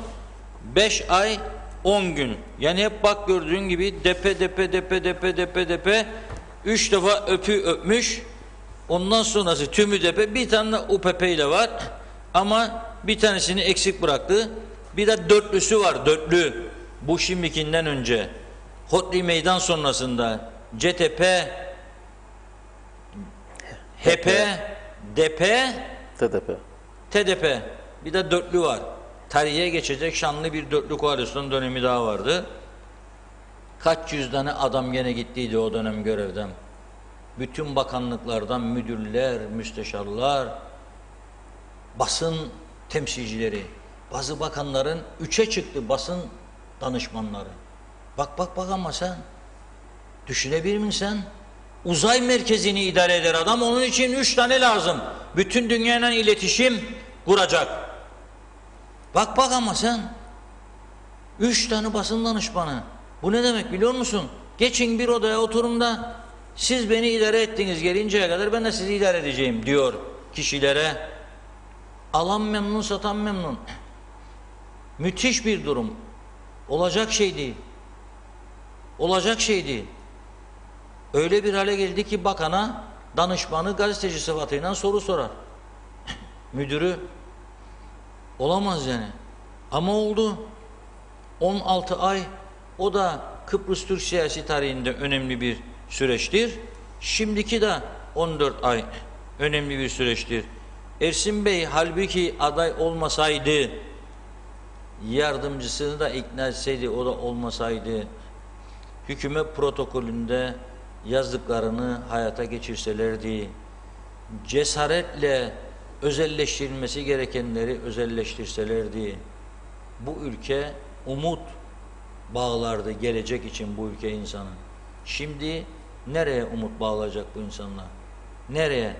5 ay 10 gün. Yani hep bak gördüğün gibi DP 3 defa öpmüş. Ondan sonrası tümü DP, bir tane de UPP ile var. Ama bir tanesini eksik bıraktı. Bir de dörtlüsü var, dörtlü. Bu şimdikinden önce. Hodri Meydan sonrasında CTP, HP, DP, TDP. Bir de dörtlü var. Tarihe geçecek şanlı bir dörtlü koalisyon dönemi daha vardı. Kaç yüz tane adam gene gittiydi o dönem görevden. Bütün bakanlıklardan müdürler, müsteşarlar, basın temsilcileri, bazı bakanların 3'e çıktı basın danışmanları. Bak ama sen düşünebilir misin sen? Uzay merkezini idare eder adam, onun için 3 tane lazım. Bütün dünyayla iletişim kuracak. Bak ama sen 3 tane basın danışmanı. Bu ne demek biliyor musun? Geçin bir odaya oturun da siz beni idare ettiniz, gelinceye kadar ben de sizi idare edeceğim diyor kişilere. Alan memnun, satan memnun. Müthiş bir durum. Olacak şey değil. Olacak şey değil. Öyle bir hale geldi ki bakana danışmanı gazeteci sıfatıyla soru sorar. Müdürü olamaz yani. Ama oldu. 16 ay, o da Kıbrıs Türk siyasi tarihinde önemli bir süreçtir. Şimdiki de 14 ay önemli bir süreçtir. Ersin Bey halbuki aday olmasaydı, yardımcısını da ikna etseydi, o da olmasaydı, hükümet protokolünde yazdıklarını hayata geçirselerdi, cesaretle özelleştirilmesi gerekenleri özelleştirselerdi, bu ülke umut bağlardı gelecek için bu ülke insanı. Şimdi nereye umut bağlayacak bu insanlar? Nereye?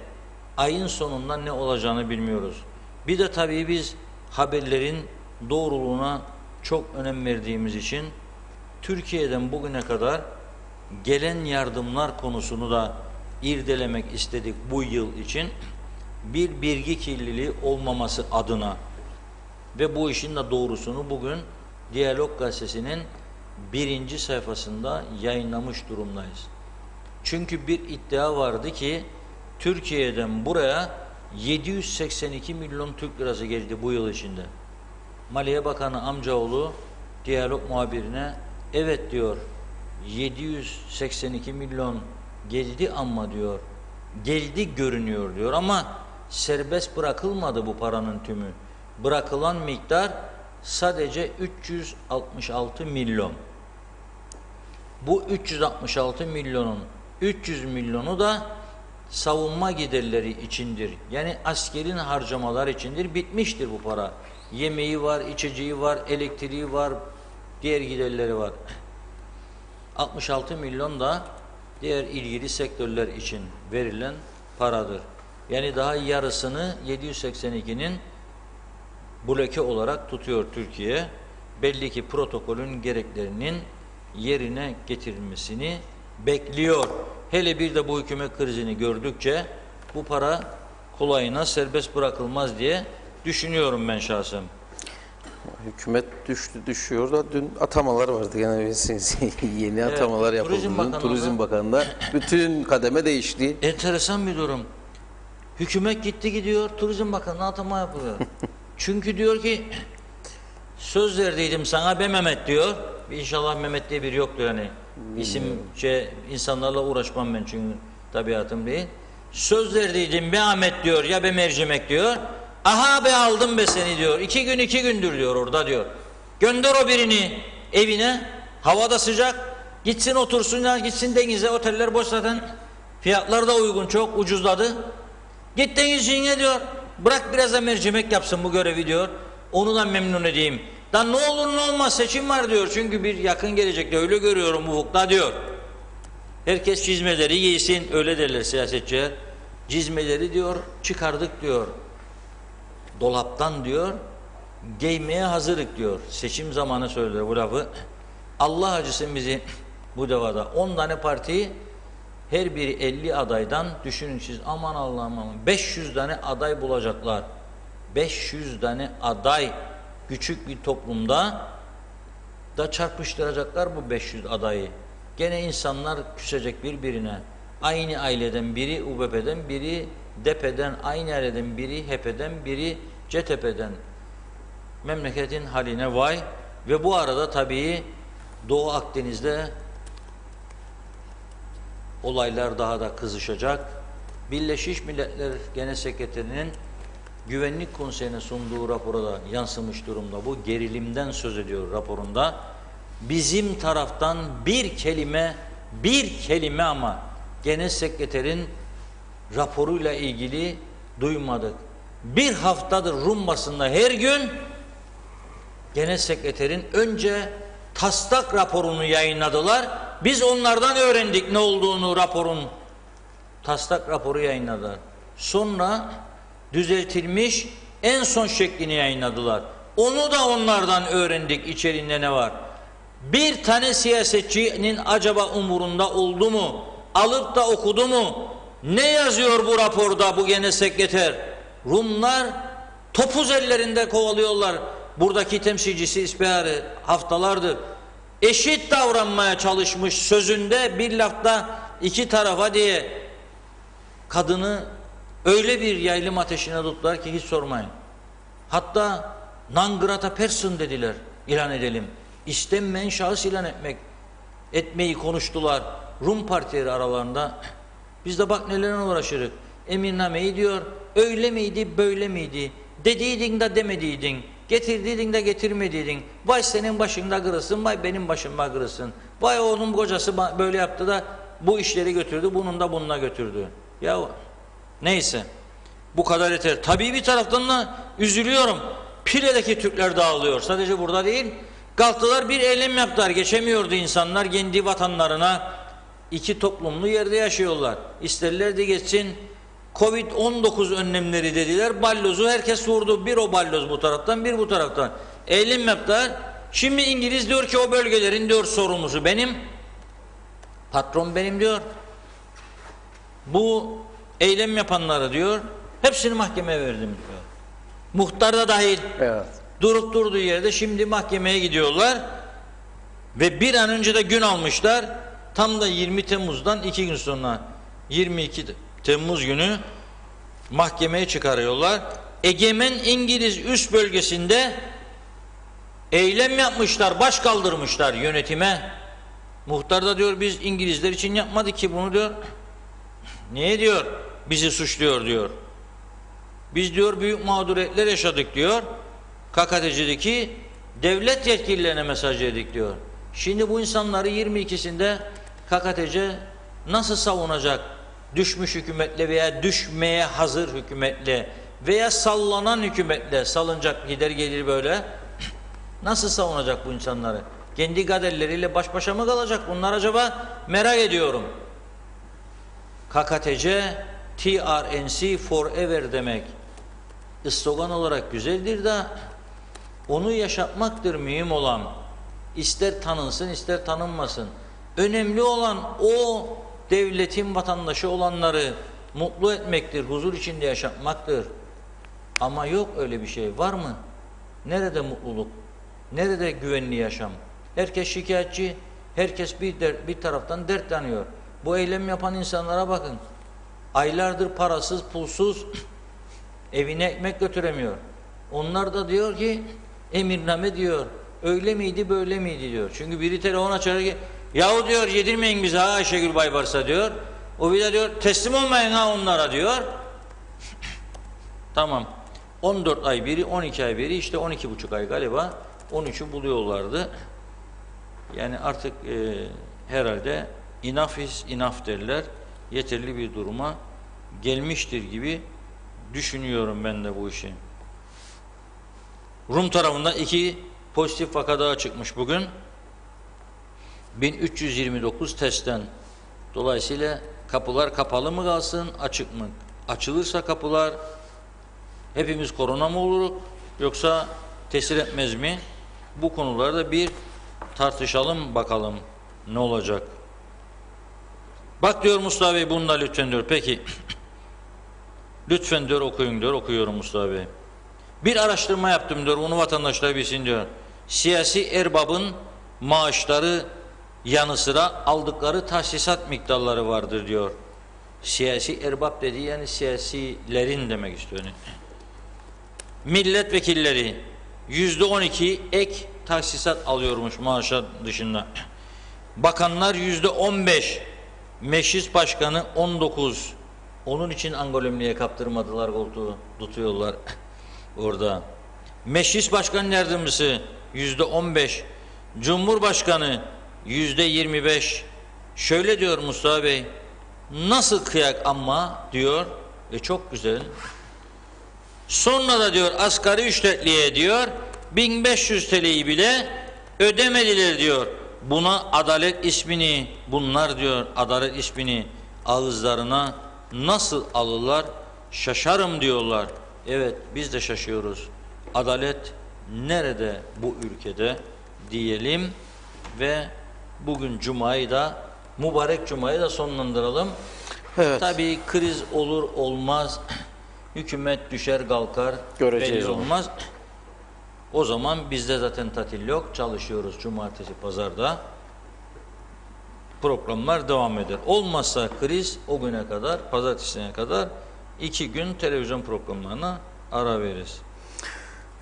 Ayın sonunda ne olacağını bilmiyoruz. Bir de tabii biz haberlerin doğruluğuna çok önem verdiğimiz için Türkiye'den bugüne kadar gelen yardımlar konusunu da irdelemek istedik bu yıl için. Bir bilgi kirliliği olmaması adına ve bu işin de doğrusunu bugün Diyalog Gazetesi'nin 1. sayfasında yayınlamış durumdayız. Çünkü bir iddia vardı ki Türkiye'den buraya 782 milyon Türk lirası geldi bu yıl içinde. Maliye Bakanı amcaoğlu Diyalog muhabirine evet diyor 782 milyon geldi ama diyor geldi görünüyor diyor ama serbest bırakılmadı bu paranın tümü. Bırakılan miktar sadece 366 milyon. Bu 366 milyonun 300 milyonu da savunma giderleri içindir. Yani askerin harcamalar içindir. Bitmiştir bu para. Yemeği var, içeceği var, elektriği var, diğer giderleri var. 66 milyon da diğer ilgili sektörler için verilen paradır. Yani daha yarısını 782'nin bloke olarak tutuyor Türkiye. Belli ki protokolün gereklerinin yerine getirilmesini bekliyor. Hele bir de bu hükümet krizini gördükçe bu para kolayına serbest bırakılmaz diye düşünüyorum ben şahsen. Hükümet düşüyor da dün atamalar vardı. Yani yeni atamalar yapıldı. Turizm Bakanı'nda bütün kademe değişti. Enteresan bir durum. Hükümet gitti gidiyor, Turizm Bakanı'na atama yapılıyor. Çünkü diyor ki söz verdiydim sana be Mehmet diyor. İnşallah Mehmet diye biri yoktur yani. İsimce insanlarla uğraşmam ben çünkü tabiatım değil. Söz verdiydim be Ahmet diyor ya be Mercimek diyor. Aha be aldım be seni diyor. 2 gün 2 gündür diyor orada diyor. Gönder o birini evine. Havada sıcak. Gitsin otursun ya gitsin denize. Oteller boş zaten. Fiyatlar da uygun çok ucuzladı. Git denizciğine diyor. Bırak biraz da mercimek yapsın bu görevi diyor. Onu da memnun edeyim. Da ne olur ne olmaz seçim var diyor. Çünkü bir yakın gelecekte öyle görüyorum ufukta diyor. Herkes çizmeleri giysin. Öyle derler siyasetçiler. Çizmeleri diyor çıkardık diyor. Dolaptan diyor giymeye hazırlık diyor. Seçim zamanı söylüyor bu lafı. Allah acısın bizi bu devada. 10 tane parti her biri 50 adaydan düşünün siz aman Allah'ım aman 500 tane aday bulacaklar. 500 tane aday küçük bir toplumda da çarpıştıracaklar bu 500 adayı. Gene insanlar küsecek birbirine. Aynı aileden biri UBP'den, biri DEP'den, aynı aileden biri HEP'den, biri CTP'den. Memleketin haline vay. Ve bu arada tabii Doğu Akdeniz'de olaylar daha da kızışacak. Birleşmiş Milletler Genel Sekreterinin Güvenlik Konseyi'ne sunduğu rapora da yansımış durumda. Bu gerilimden söz ediyor raporunda. Bizim taraftan bir kelime ama Genel Sekreterin raporuyla ilgili duymadık. Bir haftadır Rum basında her gün Genel Sekreterin önce taslak raporunu yayınladılar. Biz onlardan öğrendik ne olduğunu raporun. Taslak raporu yayınladılar. Sonra düzeltilmiş en son şeklini yayınladılar. Onu da onlardan öğrendik içeriğinde ne var. Bir tane siyasetçinin acaba umurunda oldu mu? Alıp da okudu mu? Ne yazıyor bu raporda bu Genel Sekreter? Rumlar topuz ellerinde kovalıyorlar. Buradaki temsilcisi İsbihar'ı haftalardır. Eşit davranmaya çalışmış sözünde bir lafta iki tarafa diye kadını öyle bir yaylım ateşine tuttular ki hiç sormayın. Hatta non grata person dediler, ilan edelim. İstenmeyen şahıs ilan etmeyi konuştular. Rum partileri aralarında. Biz de bak nelerine uğraşırız. Eminname'yi diyor, öyle miydi, böyle miydi? Dediydin de demediydin. Getirdiydin de getirmediydin. Vay senin başında kırılsın, vay benim başıma kırılsın. Vay onun kocası böyle yaptı da bu işleri götürdü, bunun da bununla götürdü. Ya neyse, bu kadar yeter. Tabii bir taraftan da üzülüyorum. Pire'deki Türkler dağılıyor. Sadece burada değil. Kalktılar bir eylem yaptılar. Geçemiyordu insanlar kendi vatanlarına. İki toplumlu yerde yaşıyorlar. İsterler de geçsin. Covid-19 önlemleri dediler. Ballozu herkes vurdu. Bir o balloz bu taraftan, bir bu taraftan. Eylem yaptılar. Şimdi İngiliz diyor ki o bölgelerin diyor sorumlusu benim. Patron benim diyor. bu eylem yapanları diyor, hepsini mahkemeye verdim diyor. Muhtar da dahil. Evet. Durup durduğu yerde şimdi mahkemeye gidiyorlar ve bir an önce de gün almışlar. Tam da 20 Temmuz'dan 2 gün sonra 22 Temmuz günü mahkemeye çıkarıyorlar. Egemen İngiliz üst bölgesinde eylem yapmışlar, baş kaldırmışlar yönetime. Muhtar da diyor biz İngilizler için yapmadık ki bunu diyor. Niye diyor bizi suçluyor diyor. Biz diyor büyük mağduriyetler yaşadık diyor. KKTC'deki devlet yetkililerine mesaj verdik diyor. Şimdi bu insanları 22'sinde KKTC nasıl savunacak? Düşmüş hükümetle veya düşmeye hazır hükümetle veya sallanan hükümetle, salınacak gider gelir böyle. Nasıl savunacak bu insanları? Kendi kaderleriyle baş başa mı kalacak bunlar acaba? Merak ediyorum. KKTC, TRNC forever demek. Slogan olarak güzeldir de onu yaşatmaktır mühim olan. İster tanınsın ister tanınmasın. Önemli olan o devletin vatandaşı olanları mutlu etmektir, huzur içinde yaşatmaktır. Ama yok öyle bir şey. Var mı? Nerede mutluluk? Nerede güvenli yaşam? Herkes şikayetçi, herkes bir taraftan dert yanıyor. Bu eylem yapan insanlara bakın. Aylardır parasız, pulsuz evine ekmek götüremiyor. Onlar da diyor ki emirname diyor. Öyle miydi böyle miydi diyor. Çünkü biri telefon açar ki yahu diyor yedirmeyin bize ha Ayşegül Baybars'a diyor. O bir de diyor teslim olmayın ha onlara diyor. Tamam. 14 ay biri 12 ay biri işte 12,5 ay galiba 13'ü buluyorlardı. Yani artık herhalde enough is enough derler. Yeterli bir duruma gelmiştir gibi düşünüyorum ben de bu işi. Rum tarafından 2 pozitif vaka daha çıkmış bugün. 1329 testten. Dolayısıyla kapılar kapalı mı kalsın, açık mı? Açılırsa kapılar hepimiz korona mı oluruz yoksa tesir etmez mi? Bu konularda bir tartışalım bakalım ne olacak. Bak diyor Mustafa Bey bununla lütfen diyor. Peki. Lütfen diyor okuyun diyor. Okuyorum Mustafa Bey. Bir araştırma yaptım diyor. Bunu vatandaşlar bilsin diyor. Siyasi erbabın maaşları yanı sıra aldıkları tahsisat miktarları vardır diyor. Siyasi erbab dediği yani siyasilerin demek istiyor. Milletvekilleri %12 ek tahsisat alıyormuş maaşa dışında. Bakanlar %15, meclis başkanı 19. Onun için Angolümlü'ye kaptırmadılar koltuğu, tutuyorlar orada. Meclis başkan yardımcısı %15, Cumhurbaşkanı %25. Şöyle diyor Mustafa Bey, nasıl kıyak ama diyor, çok güzel. Sonra da diyor asgari ücretliye diyor 1500 TL'yi bile ödemediler diyor. Buna adalet ismini, bunlar diyor adalet ismini ağızlarına nasıl alırlar? Şaşarım diyorlar. Evet biz de şaşıyoruz. Adalet nerede bu ülkede diyelim ve bugün Cuma'yı da mübarek Cuma'yı da sonlandıralım. Evet. Tabii kriz olur olmaz. Hükümet düşer kalkar. Göreceğiz belli onu. olmaz. O zaman bizde zaten tatil yok. Çalışıyoruz cumartesi pazarda. Programlar devam eder. Olmazsa kriz o güne kadar pazartesine kadar 2 gün televizyon programlarına ara veririz.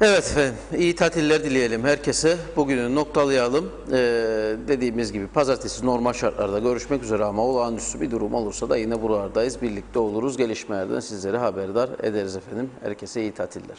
Evet efendim, iyi tatiller dileyelim herkese. Bugünü noktalayalım. Dediğimiz gibi pazartesi normal şartlarda görüşmek üzere ama olağanüstü bir durum olursa da yine buralardayız. Birlikte oluruz. Gelişmelerden sizleri haberdar ederiz efendim. Herkese iyi tatiller.